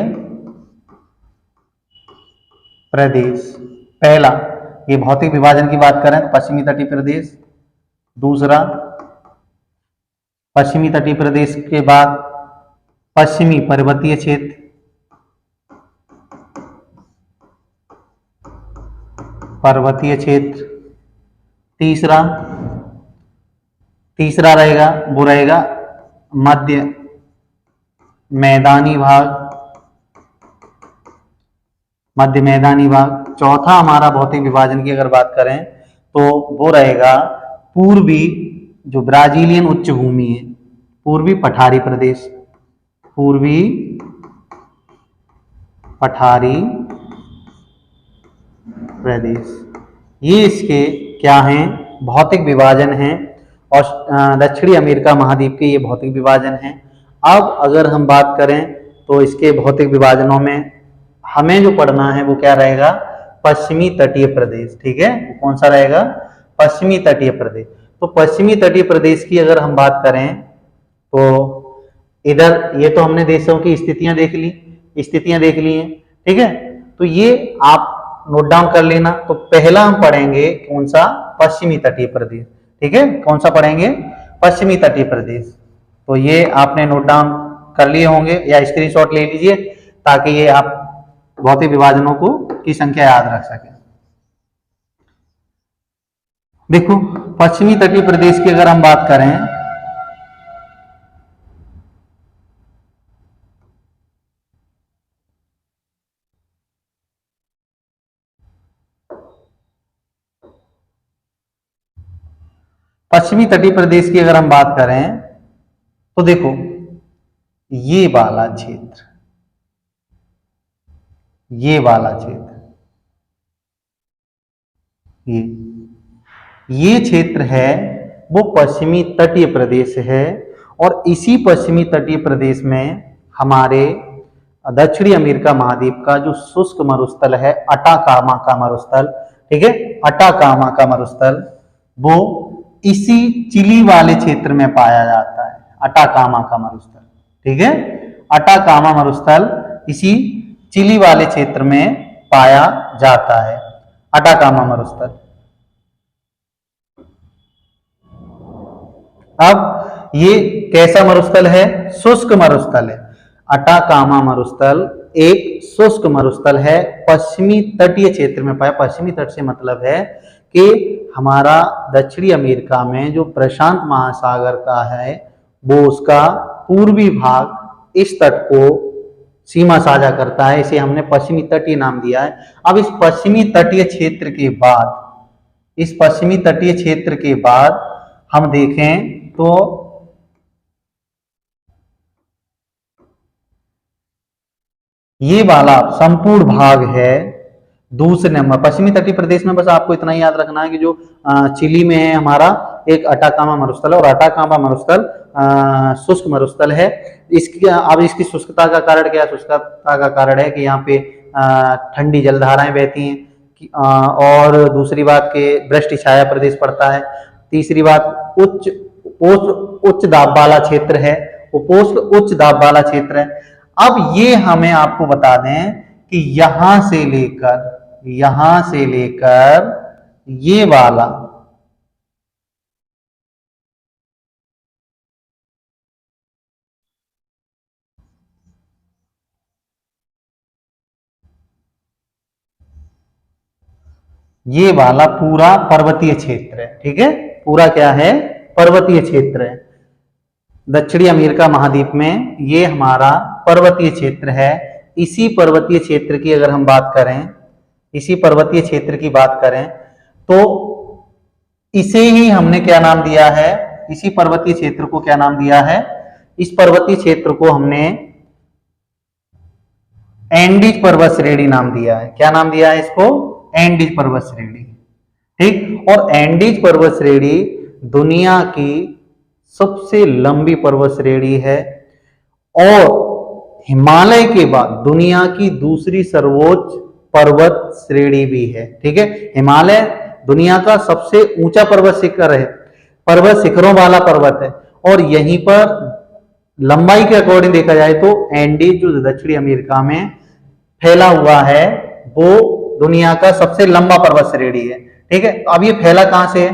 प्रदेश। पहला, ये भौतिक विभाजन की बात करें तो पश्चिमी तटीय प्रदेश। दूसरा, पश्चिमी तटीय प्रदेश के बाद पश्चिमी पर्वतीय क्षेत्र। पर्वतीय क्षेत्र। तीसरा रहेगा, वो रहेगा मध्य मैदानी भाग, मध्य मैदानी भाग। चौथा हमारा भौतिक विभाजन की अगर बात करें तो वो रहेगा पूर्वी, जो ब्राजीलियन उच्च भूमि है, पूर्वी पठारी प्रदेश, पूर्वी पठारी प्रदेश। ये इसके क्या हैं? भौतिक विभाजन हैं। और दक्षिणी अमेरिका महाद्वीप के ये भौतिक विभाजन हैं। अब अगर हम बात करें तो इसके भौतिक विभाजनों में हमें जो पढ़ना है वो क्या रहेगा? पश्चिमी तटीय प्रदेश, ठीक है। कौन सा रहेगा? पश्चिमी तटीय प्रदेश। तो पश्चिमी तटीय प्रदेश की अगर हम बात करें तो इधर ये तो हमने देशों की स्थितियां देख ली हैं, ठीक है। तो ये आप नोट डाउन कर लेना। तो पहला हम पढ़ेंगे कौन सा? पश्चिमी तटीय प्रदेश, ठीक है। कौन सा पढ़ेंगे? पश्चिमी तटीय प्रदेश। तो ये आपने नोट डाउन कर लिए होंगे या स्क्रीनशॉट ले लीजिए ताकि ये आप भौतिक विभाजनों को की संख्या याद रख सकें। देखो, पश्चिमी तटीय प्रदेश की अगर हम बात करें, पश्चिमी तटीय प्रदेश की अगर हम बात करें तो देखो ये वाला क्षेत्र, ये वाला क्षेत्र, ये क्षेत्र है वो पश्चिमी तटीय प्रदेश है। और इसी पश्चिमी तटीय प्रदेश में हमारे दक्षिणी अमेरिका महाद्वीप का जो शुष्क मरुस्थल है अटाकामा का मरुस्थल, ठीक है, अटाकामा का मरुस्थल, वो इसी चिली वाले क्षेत्र में पाया जाता है, अटाकामा का मरुस्थल, ठीक है, अटाकामा मरुस्थल इसी चिली वाले क्षेत्र में पाया जाता है, अटाकामा मरुस्थल। अब ये कैसा मरुस्थल है? शुष्क मरुस्थल है। अटाकामा मरुस्थल एक शुष्क मरुस्थल है, पश्चिमी तटीय क्षेत्र में पाया। पश्चिमी तट से मतलब है कि हमारा दक्षिणी अमेरिका में जो प्रशांत महासागर का है वो उसका पूर्वी भाग इस तट को सीमा साझा करता है, इसे हमने पश्चिमी तटीय नाम दिया है। अब इस पश्चिमी तटीय क्षेत्र के बाद, इस पश्चिमी तटीय क्षेत्र के बाद हम देखें तो ये वाला संपूर्ण भाग है दूसरे नंबर पश्चिमी तटीय प्रदेश में। बस आपको इतना ही याद रखना है कि जो चिली में है हमारा एक अटाकामा मरुस्थल है, और अटाकामा मरुस्थल शुष्क मरुस्थल है। इसकी अब इसकी शुष्कता का कारण क्या है? शुष्कता का कारण है कि यहाँ पे ठंडी जलधाराएं बहती हैं, और दूसरी बात के वृष्टि छाया प्रदेश पड़ता है। तीसरी बात उच्च दाब वाला क्षेत्र है, उपोष्ण उच्च दाब वाला क्षेत्र है। अब ये हमें आपको बता दें कि यहां से लेकर ये वाला पूरा पर्वतीय क्षेत्र है, ठीक है, पूरा क्या है? पर्वतीय क्षेत्र है। दक्षिणी अमेरिका महाद्वीप में ये हमारा पर्वतीय क्षेत्र है। इसी पर्वतीय क्षेत्र की अगर हम बात करें, इसी पर्वतीय क्षेत्र की बात करें तो इसे ही हमने क्या नाम दिया है? इसी पर्वतीय क्षेत्र को क्या नाम दिया है? इस पर्वतीय क्षेत्र को हमने एंडीज पर्वत श्रेणी नाम दिया है। क्या नाम दिया है इसको? एंडीज पर्वत श्रेणी, ठीक। और एंडीज पर्वत श्रेणी दुनिया की सबसे लंबी पर्वत श्रेणी है, और हिमालय के बाद दुनिया की दूसरी सर्वोच्च पर्वत श्रेणी भी है, ठीक है। हिमालय दुनिया का सबसे ऊंचा पर्वत शिखर है, पर्वत शिखरों वाला पर्वत है, और यहीं पर लंबाई के अकॉर्डिंग देखा जाए तो एंडीज जो दक्षिणी अमेरिका में फैला हुआ है वो दुनिया का सबसे लंबा पर्वत श्रेणी है, ठीक है। अब ये फैला कहां से है?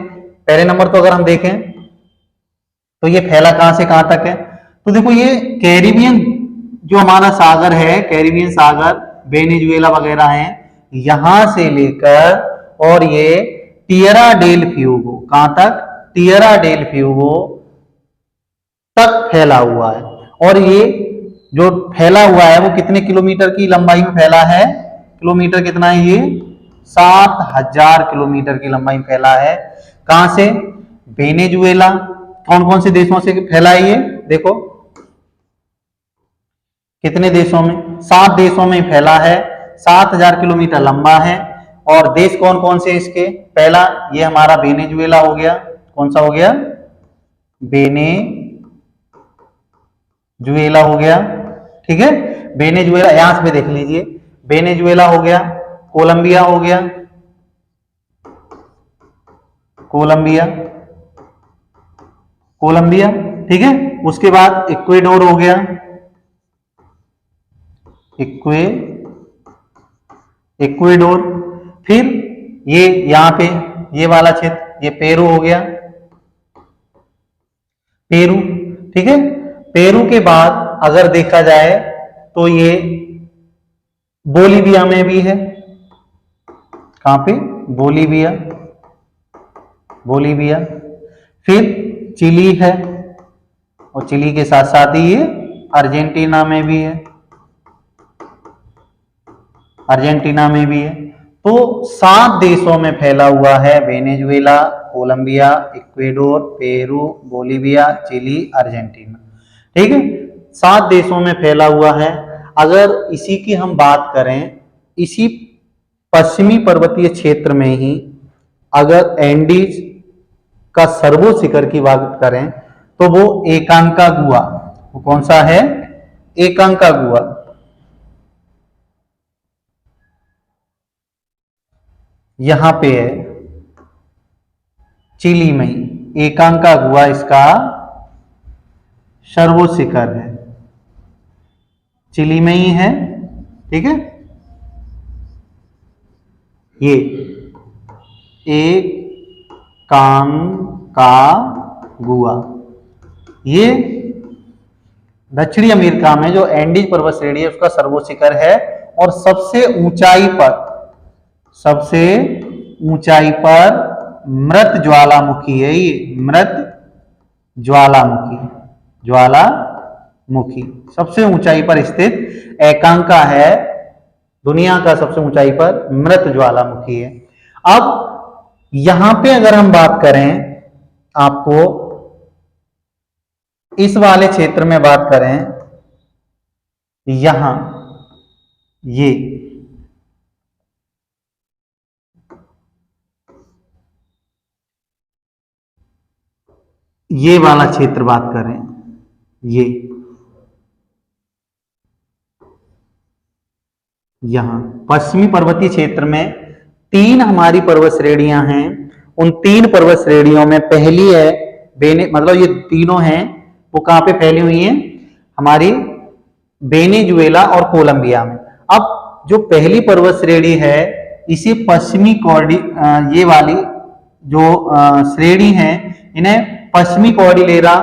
पहले नंबर तो अगर हम देखें तो ये फैला कहां से कहां तक है? तो देखो ये कैरिबियन जो हमारा सागर है, कैरिबियन सागर, वेनेजुएला वगैरह है, यहां से लेकर और ये टिएरा डेल फ्यूगो, कहां तक? टिएरा डेल फ्यूगो तक फैला हुआ है। और ये जो फैला हुआ है वो कितने किलोमीटर की लंबाई में फैला है? किलोमीटर कितना है ये? 7000 किलोमीटर की लंबाई में फैला है। कहां से? वेनेजुएला। कौन कौन से देशों से फैला है ये? देखो कितने देशों में? 7 देशों में फैला है, 7000 किलोमीटर लंबा है। और देश कौन कौन से इसके? पहला ये हमारा वेनेजुएला हो गया। कौन सा हो गया? वेनेजुएला हो गया, ठीक है। वेनेजुएला यहां से देख लीजिए, वेनेजुएला हो गया, कोलंबिया हो गया, कोलंबिया, ठीक है। उसके बाद इक्वेडोर हो गया, इक्वेडोर। फिर ये यहां पे ये वाला क्षेत्र, ये पेरू हो गया, पेरू, ठीक है। पेरू के बाद अगर देखा जाए तो ये बोलीविया में भी है। कहां पे? Bolivia, Bolivia. फिर चिली है, और चिली के साथ साथ ही ये अर्जेंटीना में भी है, अर्जेंटीना में भी है। तो 7 देशों में फैला हुआ है, Venezuela, Colombia, Ecuador, Peru, Bolivia, Chile, Argentina. ठीक है, 7 देशों में फैला हुआ है। अगर इसी की हम बात करें, इसी पश्चिमी पर्वतीय क्षेत्र में ही अगर एंडीज का सर्वोच्च शिखर की बात करें तो वो एकांकागुआ, वो कौन सा है? एकांकागुआ। यहां पे है चिली में, एकांकागुआ इसका सर्वोच्च शिखर है, चिली में ही है। ठीक है, ये एकांकागुआ, ये दक्षिणी अमेरिका में जो एंडीज पर्वत श्रेणी है उसका सर्वोच्च शिखर है, और सबसे ऊंचाई पर मृत ज्वालामुखी है। ये मृत ज्वालामुखी सबसे ऊंचाई पर स्थित एकांका है, दुनिया का सबसे ऊंचाई पर मृत ज्वालामुखी है। अब यहां पे अगर हम बात करें, आपको इस वाले क्षेत्र में बात करें, यहां ये वाला क्षेत्र बात करें, ये यहां पश्चिमी पर्वतीय क्षेत्र में 3 हमारी पर्वत श्रेणियां हैं। उन 3 पर्वत श्रेणियों में पहली है मतलब ये तीनों हैं वो कहां पे फैली हुई हैं? हमारी वेनेजुएला और कोलंबिया में। अब जो पहली पर्वत श्रेणी है इसे पश्चिमी ये वाली जो श्रेणी है इन्हें पश्चिमी कॉर्डिलेरा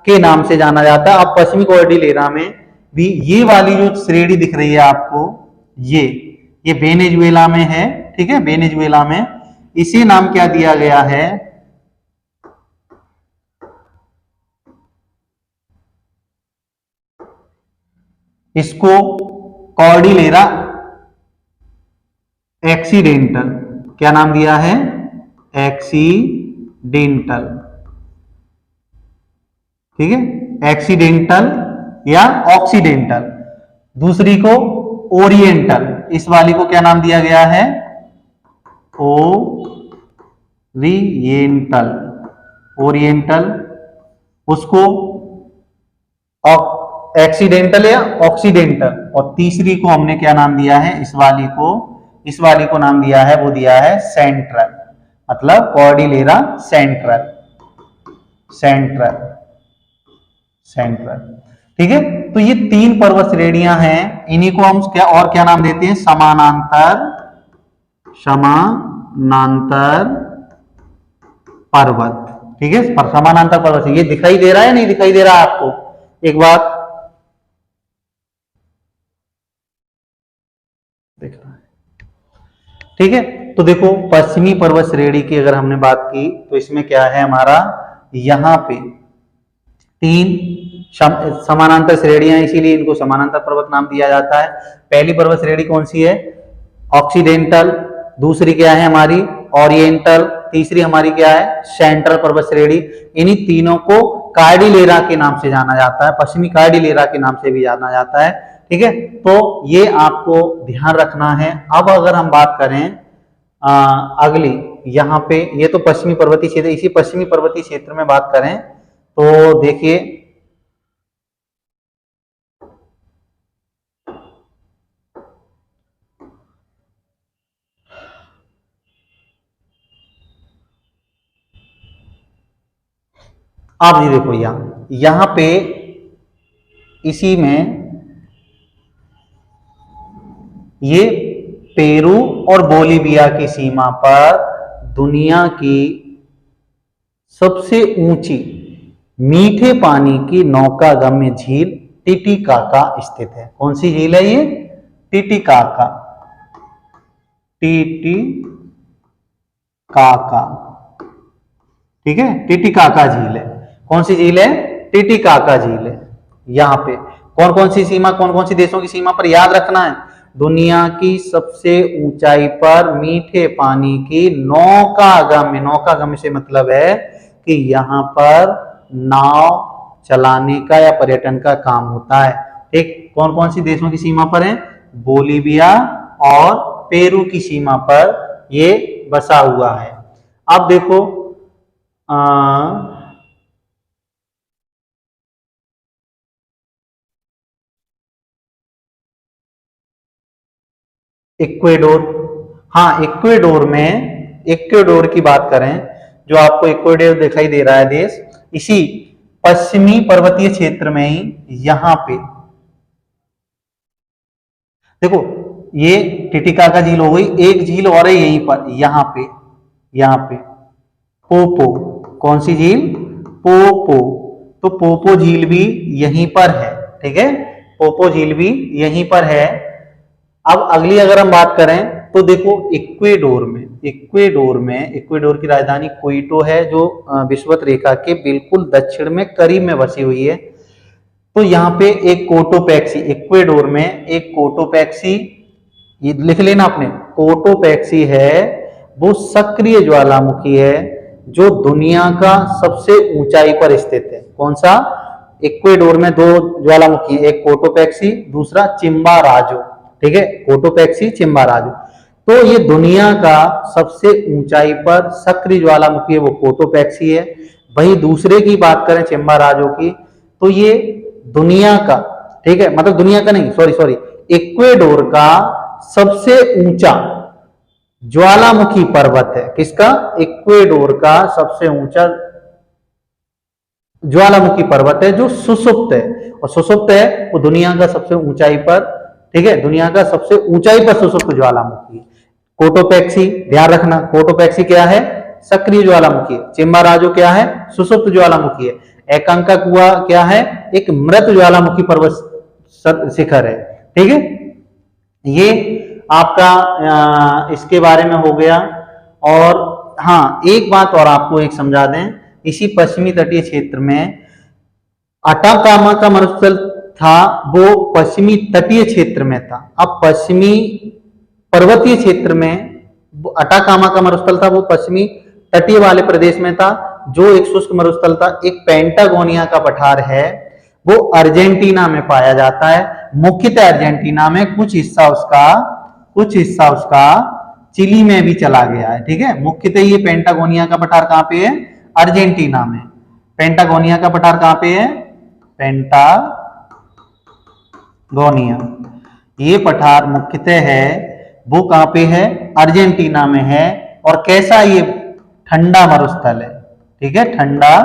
के नाम से जाना जाता है। अब पश्चिमी कॉर्डिलेरा में भी ये वाली जो श्रेणी दिख रही है आपको, ये वेनेजुएला में है। ठीक है, वेनेजुएला में इसी नाम क्या दिया गया है? इसको कॉर्डिलेरा एक्सीडेंटल, क्या नाम दिया है? एक्सीडेंटल। ठीक है, एक्सीडेंटल या ऑक्सीडेंटल। दूसरी को ओरिएंटल, इस वाली को क्या नाम दिया गया है? Oriental, oriental. उसको एक्सीडेंटल या ऑक्सीडेंटल। और तीसरी को हमने क्या नाम दिया है? इस वाली को नाम दिया है, वो दिया है सेंट्रल, मतलब कॉर्डिलेरा सेंट्रल। ठीक है, तो ये 3 पर्वत श्रेणियां हैं, इन्हीं को हम क्या नाम देते हैं? समानांतर पर्वत। ठीक है, समानांतर पर्वत। ये दिखाई दे रहा है, नहीं दिखाई दे रहा है आपको? एक बात देख रहा है। ठीक है, तो देखो पश्चिमी पर्वत श्रेणी की अगर हमने बात की तो इसमें क्या है हमारा? यहां पे 3 समानांतर श्रेणियां, इसीलिए इनको समानांतर पर्वत नाम दिया जाता है। पहली पर्वत श्रेणी कौन सी है? ऑक्सीडेंटल। दूसरी क्या है हमारी? ओरिएंटल। तीसरी हमारी क्या है? सेंट्रल पर्वत श्रेणी। इन्हीं तीनों को कॉर्डिलेरा के नाम से जाना जाता है, पश्चिमी कॉर्डिलेरा के नाम से भी जाना जाता है। ठीक है, तो ये आपको ध्यान रखना है। अब अगर हम बात करें अगली, यहाँ पे ये तो पश्चिमी पर्वतीय क्षेत्र, इसी पश्चिमी पर्वतीय क्षेत्र में बात करें तो देखिए आप जी देखो यहां पे इसी में ये पेरू और बोलीविया की सीमा पर दुनिया की सबसे ऊंची मीठे पानी की नौकागम्य झील टिटिकाका स्थित है। कौन सी झील है ये? टिटिकाका। टिटिकाका। ठीक है, टिटिकाका झील है। कौन सी झील है? टिटिकाका झील है। यहाँ पे कौन कौन सी सीमा, कौन कौन सी देशों की सीमा पर याद रखना है, दुनिया की सबसे ऊंचाई पर मीठे पानी की नौकागम्य, नौकागम्य से मतलब है कि यहाँ पर नाव चलाने का या पर्यटन का काम होता है। ठीक, कौन कौन सी देशों की सीमा पर है? बोलीविया और पेरू की सीमा पर ये बसा हुआ है। अब देखो इक्वेडोर, हाँ इक्वेडोर की बात करें, जो आपको इक्वेडोर दिखाई दे रहा है देश, इसी पश्चिमी पर्वतीय क्षेत्र में ही यहां पे देखो, ये टिटिकाका झील हो गई, एक झील और है यहीं पर, यहाँ पे पोपो। कौन सी झील? पोपो। तो पोपो झील भी यहीं पर है। ठीक है, पोपो झील भी यहीं पर है। अब अगली अगर हम बात करें तो देखो इक्वेडोर की राजधानी क्विटो है, जो विषुवत रेखा के बिल्कुल दक्षिण में करीब में बसी हुई है। तो यहाँ पे एक कोटोपैक्सी, इक्वेडोर में एक कोटोपैक्सी, ये लिख लेना आपने, कोटोपैक्सी है, वो सक्रिय ज्वालामुखी है जो दुनिया का सबसे ऊंचाई पर स्थित है। कौन सा? इक्वेडोर में दो ज्वालामुखी, एक कोटोपैक्सी, दूसरा चिम्बाराजो। ठीक है, कोटोपैक्सी, चिम्बाराजो। तो ये दुनिया का सबसे ऊंचाई पर सक्रिय ज्वालामुखी है, वो कोटोपैक्सी है। वही दूसरे की बात करें चिम्बाराजो की, तो ये दुनिया का, ठीक है, मतलब दुनिया का नहीं, सॉरी, इक्वेडोर का सबसे ऊंचा ज्वालामुखी पर्वत है। किसका? इक्वेडोर का सबसे ऊंचा ज्वालामुखी पर्वत है जो सुसुप्त है, और सुसुप्त है वो दुनिया का सबसे ऊंचाई पर, ठीक है, दुनिया का सबसे ऊंचाई पर सुसुप्त ज्वालामुखी। कोटोपैक्सी, ध्यान रखना, कोटोपैक्सी क्या है? सक्रिय ज्वालामुखी। चिम्बाराजो क्या है? सुसुप्त ज्वालामुखी है। एकांकागुआ क्या है? एक मृत ज्वालामुखी पर्वत शिखर है। ठीक है, ये आपका इसके बारे में हो गया। और हाँ, एक बात और आपको एक समझा दें, इसी पश्चिमी तटीय क्षेत्र में अटाकामा का मरुस्थल था, वो पश्चिमी तटीय क्षेत्र में था। अब पश्चिमी पर्वतीय क्षेत्र में अटाकामा का मरुस्थल था, वो पश्चिमी तटीय वाले प्रदेश में था। जो एक शुष्क मरुस्थल था, एक पेंटागोनिया का पठार है, वो अर्जेंटीना में पाया जाता है, मुख्यतः अर्जेंटीना में। कुछ हिस्सा उसका चिली में भी चला गया है। ठीक है, मुख्यतः ये पेंटागोनिया का पठार कहां पे है? अर्जेंटीना में। पेंटागोनिया का पठार कहां पे है? पेंटागोनिया, ये पठार मुख्यतः है वो कहां पे है? अर्जेंटीना में है। और कैसा? ये ठंडा मरुस्थल है। ठीक है, ठंडा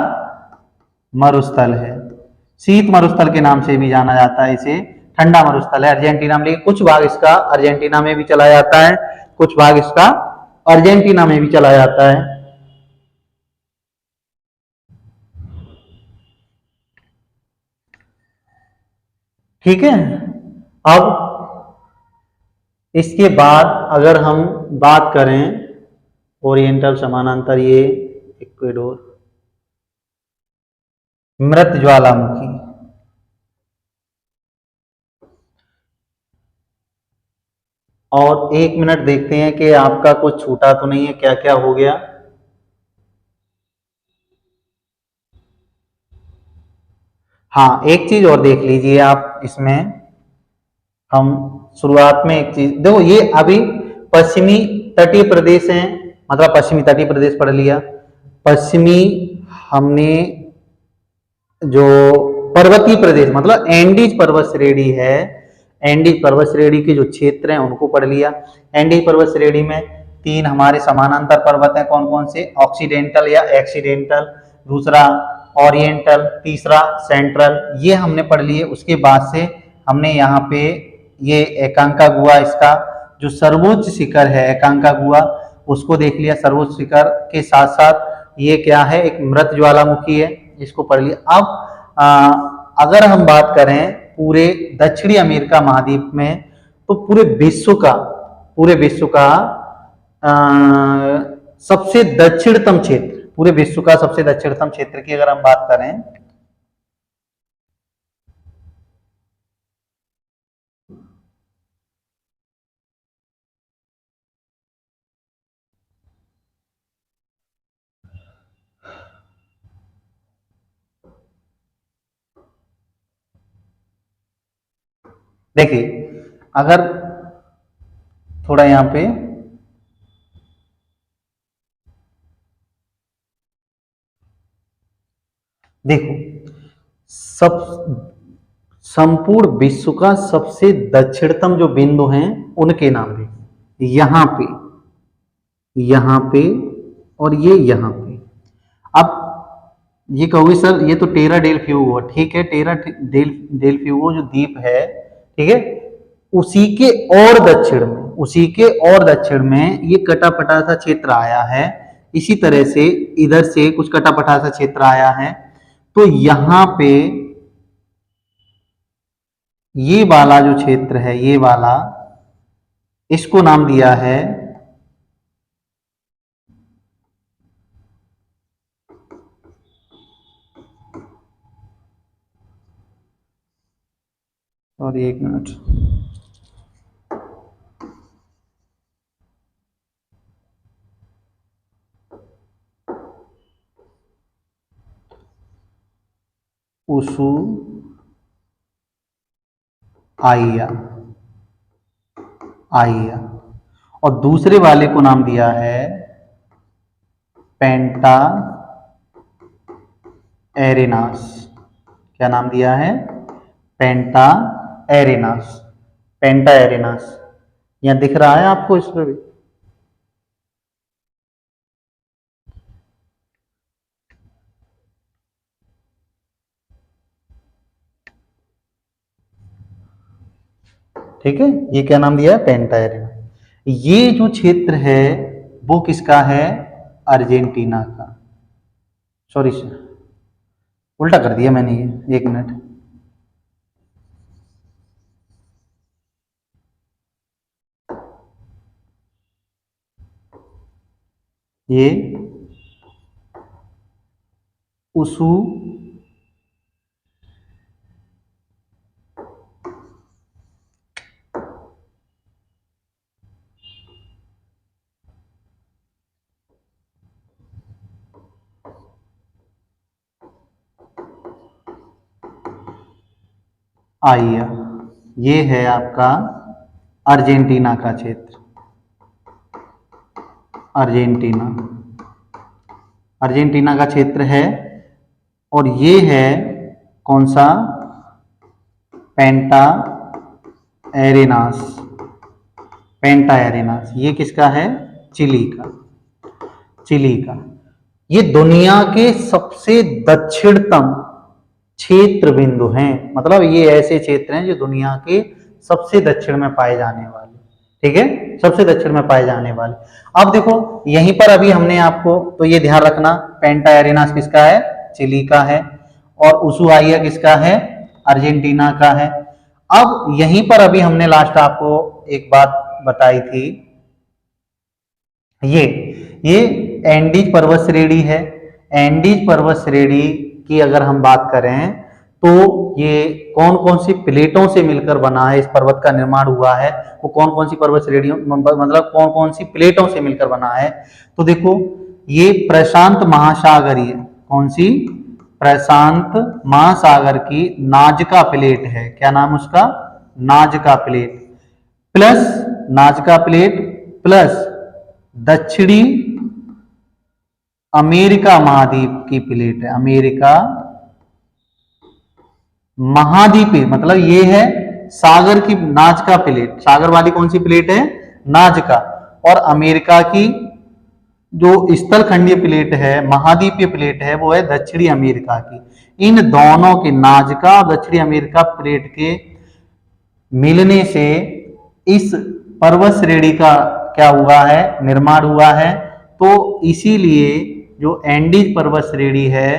मरुस्थल है, शीत मरुस्थल के नाम से भी जाना जाता है इसे। ठंडा मरुस्थल है अर्जेंटीना में, लेकिन कुछ भाग इसका अर्जेंटीना में भी चला जाता है, कुछ भाग इसका अर्जेंटीना में भी चला जाता है। ठीक है, अब इसके बाद अगर हम बात करें ओरिएंटल समानांतर, ये इक्वेडोर, मृत ज्वालामुखी, और 1 मिनट देखते हैं कि आपका कुछ छूटा तो नहीं है, क्या क्या हो गया। हाँ, एक चीज और देख लीजिए आप इसमें, हम शुरुआत में एक चीज देखो, ये अभी पश्चिमी तटीय प्रदेश है, मतलब पश्चिमी तटीय प्रदेश पढ़ लिया। पश्चिमी हमने जो पर्वतीय प्रदेश, मतलब एंडीज पर्वत श्रेणी है, एंडीज पर्वत श्रेणी के जो क्षेत्र हैं उनको पढ़ लिया। एंडीज पर्वत श्रेणी में 3 हमारे समानांतर पर्वत हैं, कौन कौन से? ऑक्सीडेंटल या एक्सीडेंटल, दूसरा ओरिएंटल, तीसरा सेंट्रल, ये हमने पढ़ लिए। उसके बाद से हमने यहाँ पे ये एकांकागुआ, इसका जो सर्वोच्च शिखर है एकांकागुआ, उसको देख लिया। सर्वोच्च शिखर के साथ साथ ये क्या है? एक मृत ज्वालामुखी है, इसको पढ़ लिया। अब अगर हम बात करें पूरे दक्षिणी अमेरिका महाद्वीप में, तो पूरे विश्व का सबसे दक्षिणतम क्षेत्र, पूरे विश्व का सबसे दक्षिणतम क्षेत्र की अगर हम बात करें, देखिए अगर थोड़ा यहां पे देखो, सब संपूर्ण विश्व का सबसे दक्षिणतम जो बिंदु हैं उनके नाम देखो, यहां पे और ये यहां पे। अब ये कहोगे सर ये तो टेरा डेल फ्यूगो, ठीक है, टेरा डेल फ्यूगो जो द्वीप है, ठीक है, उसी के और दक्षिण में, उसी के और दक्षिण में ये कटापटा सा क्षेत्र आया है। इसी तरह से इधर से कुछ कटापटा सा क्षेत्र आया है। तो यहां पे ये वाला जो क्षेत्र है, ये वाला, इसको नाम दिया है और 1 मिनट, उसु आइया, आइया, और दूसरे वाले को नाम दिया है पेंटा एरेनास। क्या नाम दिया है? पेंटा एरेनास, पेंटा एरेनास। यहां दिख रहा है आपको इस पर भी? ठीक है, ये क्या नाम दिया है? पेंटा एरेनास। ये जो क्षेत्र है वो किसका है? अर्जेंटीना का। सॉरी सर, उल्टा कर दिया मैंने ये, 1 मिनट। ये उसु आइया, ये है आपका अर्जेंटीना का क्षेत्र। अर्जेंटीना, अर्जेंटीना का क्षेत्र है। और ये है कौन सा? पेंटा एरेनास, पेंटा एरेनास। ये किसका है? चिली का, चिली का। ये दुनिया के सबसे दक्षिणतम क्षेत्र बिंदु हैं, मतलब ये ऐसे क्षेत्र हैं जो दुनिया के सबसे दक्षिण में पाए जाने वाले, ठीक है, सबसे दक्षिण में पाए जाने वाले। अब देखो यहीं पर अभी हमने आपको, तो ये ध्यान रखना, पेंटा एरेनास किसका है? चिली का है। और उसुआइया किसका है? अर्जेंटीना का है। अब यहीं पर अभी हमने लास्ट आपको एक बात बताई थी, ये एंडीज पर्वत श्रेणी है। एंडीज पर्वत श्रेणी की अगर हम बात करें तो ये कौन कौन सी प्लेटों से मिलकर बना है, इस पर्वत का निर्माण हुआ है, वो कौन कौन सी पर्वत श्रेणियों, मतलब कौन कौन सी प्लेटों से मिलकर बना है? तो देखो ये प्रशांत महासागरीय, कौन सी? प्रशांत महासागर की नाजका प्लेट है। क्या नाम उसका? नाजका प्लेट, प्लस नाजका प्लेट प्लस दक्षिणी अमेरिका महाद्वीप की प्लेट है। अमेरिका महाद्वीप, मतलब ये है सागर की नाजका प्लेट। सागर वाली कौन सी प्लेट है? नाजका। और अमेरिका की जो स्थलखंडीय प्लेट है, महाद्वीपीय प्लेट है, वो है दक्षिणी अमेरिका की। इन दोनों के, नाजका और दक्षिणी अमेरिका प्लेट के मिलने से इस पर्वत श्रेणी का क्या हुआ है? निर्माण हुआ है। तो इसीलिए जो एंडीज पर्वत श्रेणी है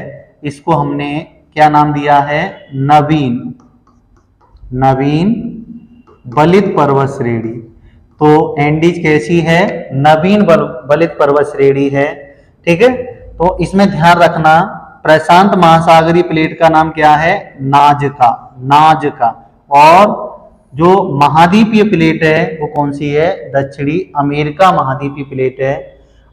इसको हमने क्या नाम दिया है? नवीन, नवीन बलित पर्वत श्रेणी। तो एंडीज कैसी है? नवीन बलित पर्वत श्रेणी है, ठीक है। तो इसमें ध्यान रखना, प्रशांत महासागरीय प्लेट का नाम क्या है? नाजका, नाजका। और जो महाद्वीपीय प्लेट है वो कौन सी है? दक्षिणी अमेरिका महाद्वीपीय प्लेट है।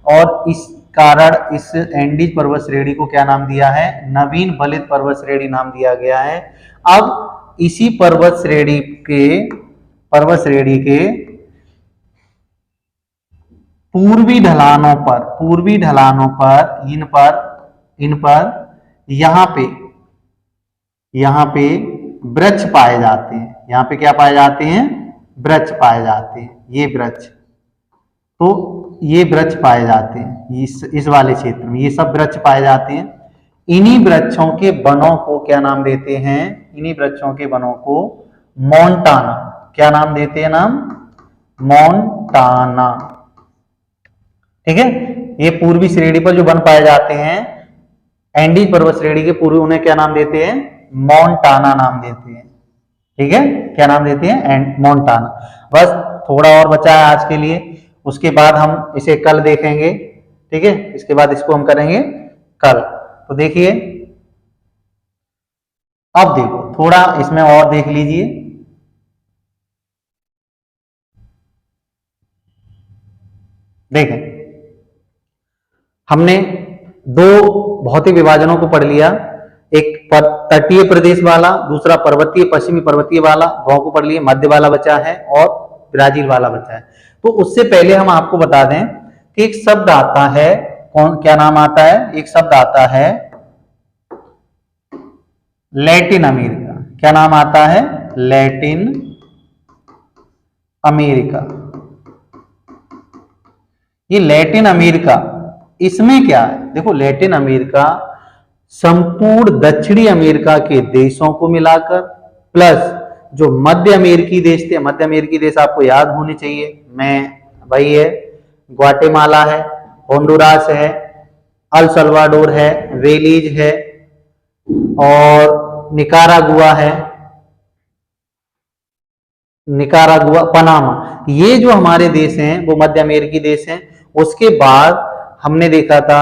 और इस कारण इस एंडीज पर्वत श्रेणी को क्या नाम दिया है? नवीन बलित पर्वत श्रेणी नाम दिया गया है। अब इसी पर्वत श्रेणी के पूर्वी ढलानों पर इन पर यहाँ पे वृक्ष पाए जाते हैं। यहाँ पे क्या पाए जाते हैं? वृक्ष पाए जाते हैं। ये वृक्ष, तो ये वृक्ष पाए जाते हैं इस वाले क्षेत्र में, ये सब वृक्ष पाए जाते हैं। इन्हीं वृक्षों के वनों को क्या नाम देते हैं? इन्हीं वृक्षों के वनों को मोंटाना, क्या नाम देते हैं? नाम मोंटाना। ठीक है, ये पूर्वी श्रेणी पर जो वन पाए जाते हैं एंडीज पर्वत श्रेणी के पूर्वी, उन्हें क्या नाम देते हैं? मोंटाना नाम देते हैं। ठीक है, क्या नाम देते हैं? मोंटाना। बस थोड़ा और बचा है आज के लिए, उसके बाद हम इसे कल देखेंगे। ठीक है, इसके बाद इसको हम करेंगे कल। तो देखिए, अब देखो थोड़ा इसमें और देख लीजिए। देखें, हमने दो भौतिक विभाजनों को पढ़ लिया, एक तटीय प्रदेश वाला, दूसरा पर्वतीय पश्चिमी पर्वतीय वाला, दो को पढ़ लिए, मध्य वाला बचा है और ब्राजील वाला बचा है। तो उससे पहले हम आपको बता दें कि एक शब्द आता है, क्या नाम आता है? एक शब्द आता है लैटिन अमेरिका। क्या नाम आता है? Latin America. ये लैटिन अमेरिका, इसमें क्या है? देखो, लैटिन अमेरिका संपूर्ण दक्षिणी अमेरिका के देशों को मिलाकर प्लस जो मध्य अमेरिकी देश थे, मध्य अमेरिकी देश आपको याद होने चाहिए, वही है ग्वाटेमाला है, होंडुरास है, अल सल्वाडोर है, वेलीज है और निकारागुआ है, निकारागुआ, पनामा। ये जो हमारे देश हैं वो मध्य अमेरिकी देश हैं। उसके बाद हमने देखा था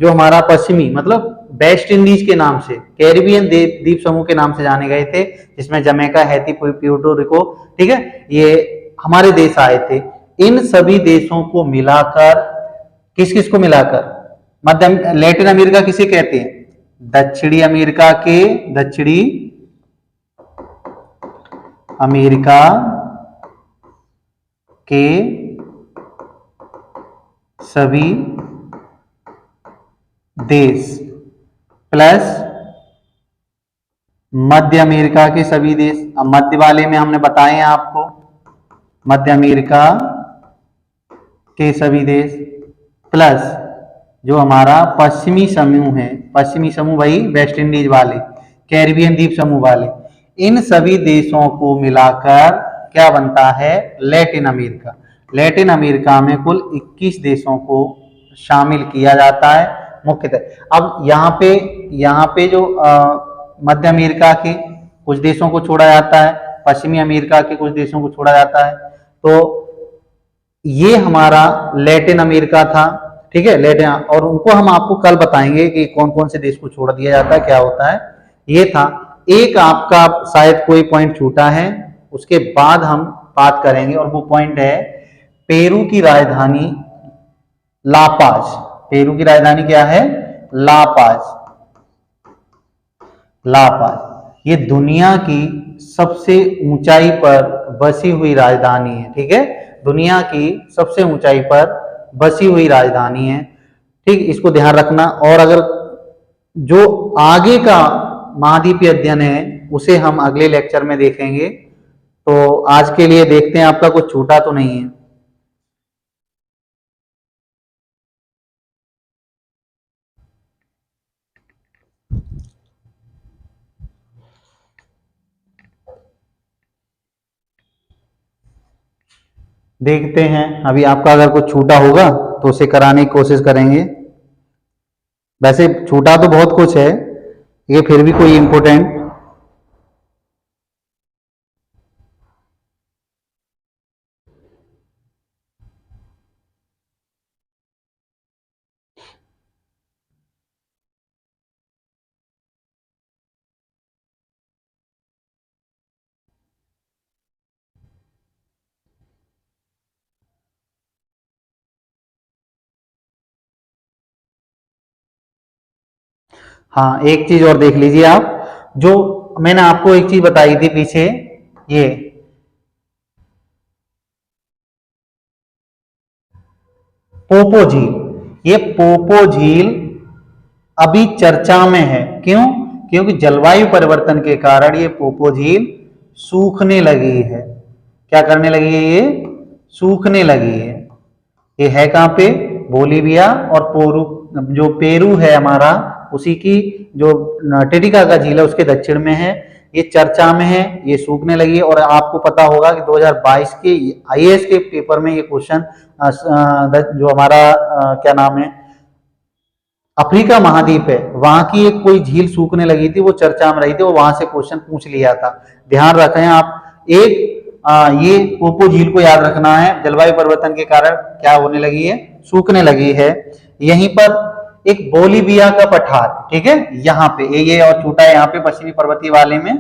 जो हमारा पश्चिमी, मतलब वेस्ट इंडीज के नाम से, कैरिबियन द्वीप समूह के नाम से जाने गए थे, जिसमें जमैका, हैती, प्यूर्टो रिको, ठीक है, ये हमारे देश आए थे। इन सभी देशों को मिलाकर, किस किस को मिलाकर, मध्य लैटिन अमेरिका किसे कहते हैं? दक्षिणी अमेरिका के सभी देश प्लस मध्य अमेरिका के सभी देश। अब मध्य वाले में हमने बताए हैं आपको, मध्य अमेरिका के सभी देश प्लस जो हमारा पश्चिमी समूह है, पश्चिमी समूह वही वेस्ट इंडीज वाले, कैरिबियन द्वीप समूह वाले, इन सभी देशों को मिलाकर क्या बनता है? Latin America. लैटिन अमेरिका में कुल 21 देशों को शामिल किया जाता है मुख्यतः। अब यहाँ पे जो मध्य अमेरिका के कुछ देशों को छोड़ा जाता है, पश्चिमी अमेरिका के कुछ देशों को छोड़ा जाता है, तो ये हमारा लैटिन अमेरिका था। ठीक है, लैटिन, और उनको हम आपको कल बताएंगे कि कौन कौन से देश को छोड़ दिया जाता है, क्या होता है। ये था। एक आपका शायद कोई पॉइंट छूटा है, उसके बाद हम बात करेंगे, और वो पॉइंट है पेरू की राजधानी लापाज। पेरू की राजधानी क्या है? लापाज। लापाज ये दुनिया की सबसे ऊंचाई पर बसी हुई राजधानी है। ठीक है, दुनिया की सबसे ऊंचाई पर बसी हुई राजधानी है। ठीक, इसको ध्यान रखना। और अगर जो आगे का महाद्वीपीय अध्ययन है उसे हम अगले लेक्चर में देखेंगे। तो आज के लिए देखते हैं आपका कुछ छूटा तो नहीं है। देखते हैं, अभी आपका अगर कुछ छूटा होगा तो उसे कराने की कोशिश करेंगे। वैसे छूटा तो बहुत कुछ है, ये फिर भी कोई इंपॉर्टेंट। हाँ, एक चीज और देख लीजिए आप, जो मैंने आपको एक चीज बताई थी पीछे, ये पोपो झील, ये पोपो झील अभी चर्चा में है। क्यों? क्योंकि जलवायु परिवर्तन के कारण ये पोपो झील सूखने लगी है। क्या करने लगी है? ये सूखने लगी है। ये है कहाँ पे? बोलीविया और जो पेरू है हमारा, उसी की जो टिटिका का झील है उसके दक्षिण में है। ये चर्चा में है, ये सूखने लगी है। और आपको पता होगा कि 2022 के आईएएस के पेपर में ये क्वेश्चन जो हमारा क्या नाम है, अफ्रीका महाद्वीप है, वहां की एक कोई झील सूखने लगी थी, वो चर्चा में रही थी, वो वहां से क्वेश्चन पूछ लिया था। ध्यान रखें आप। ये पोपो झील को याद रखना है, जलवायु परिवर्तन के कारण क्या होने लगी है? सूखने लगी है। यहीं पर एक बोलीविया का पठार, ठीक है, यहाँ पे ये और छोटा है यहाँ पे पश्चिमी पर्वतीय वाले में।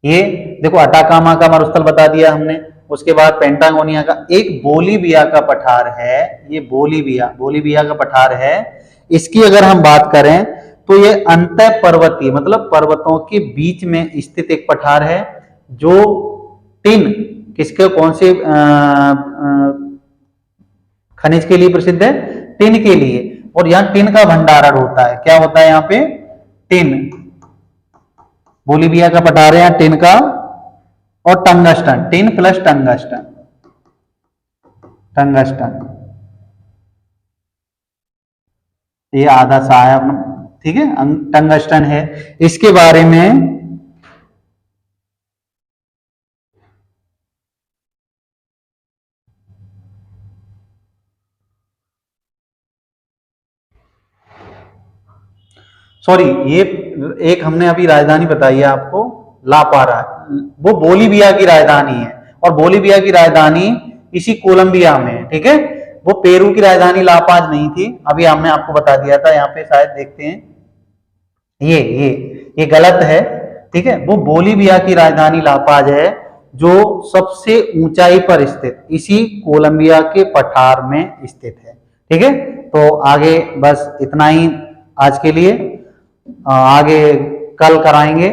ये देखो अटाकामा का मरुस्थल बता दिया हमने। उसके बाद पेंटागोनिया का एक बोलीविया का पठार है, ये बोलीविया का पठार है। इसकी अगर हम बात करें तो ये अंतः पर्वतीय, मतलब पर्वतों के बीच में स्थित एक पठार है, जो टिन किसके कौन से खनिज के लिए प्रसिद्ध है? टिन के लिए। और यहाँ टिन का भंडारण होता है। क्या होता है यहाँ पे? टिन। बोलीविया का पठार है यहाँ टिन का, और टंगस्टन, टिन प्लस टंगस्टन, ये आधा सा है, ठीक है, टंगस्टन है। इसके बारे में सॉरी, ये एक हमने अभी राजधानी बताई है आपको, लापारा, वो बोलीविया की राजधानी है। और बोलीविया की राजधानी इसी कोलंबिया में है, ठीक है। वो पेरू की राजधानी लापाज नहीं थी, अभी हमने आपको बता दिया था। यहाँ पे शायद देखते हैं, ये गलत है, ठीक है। वो बोलीविया की राजधानी लापाज है, जो सबसे ऊंचाई पर स्थित इसी कोलंबिया के पठार में स्थित है, ठीक है। तो आगे बस इतना ही आज के लिए, आगे कल कराएंगे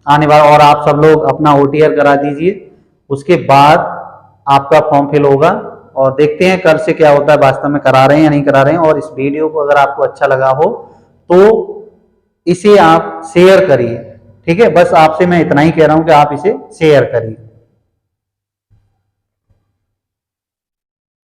आने वाला। और आप सब लोग अपना ओटीआर करा दीजिए, उसके बाद आपका फॉर्म फिल होगा, और देखते हैं कल से क्या होता है, वास्तव में करा रहे हैं या नहीं करा रहे हैं। और इस वीडियो को अगर आपको अच्छा लगा हो तो इसे आप शेयर करिए, ठीक है। बस आपसे मैं इतना ही कह रहा हूं कि आप इसे शेयर करिए।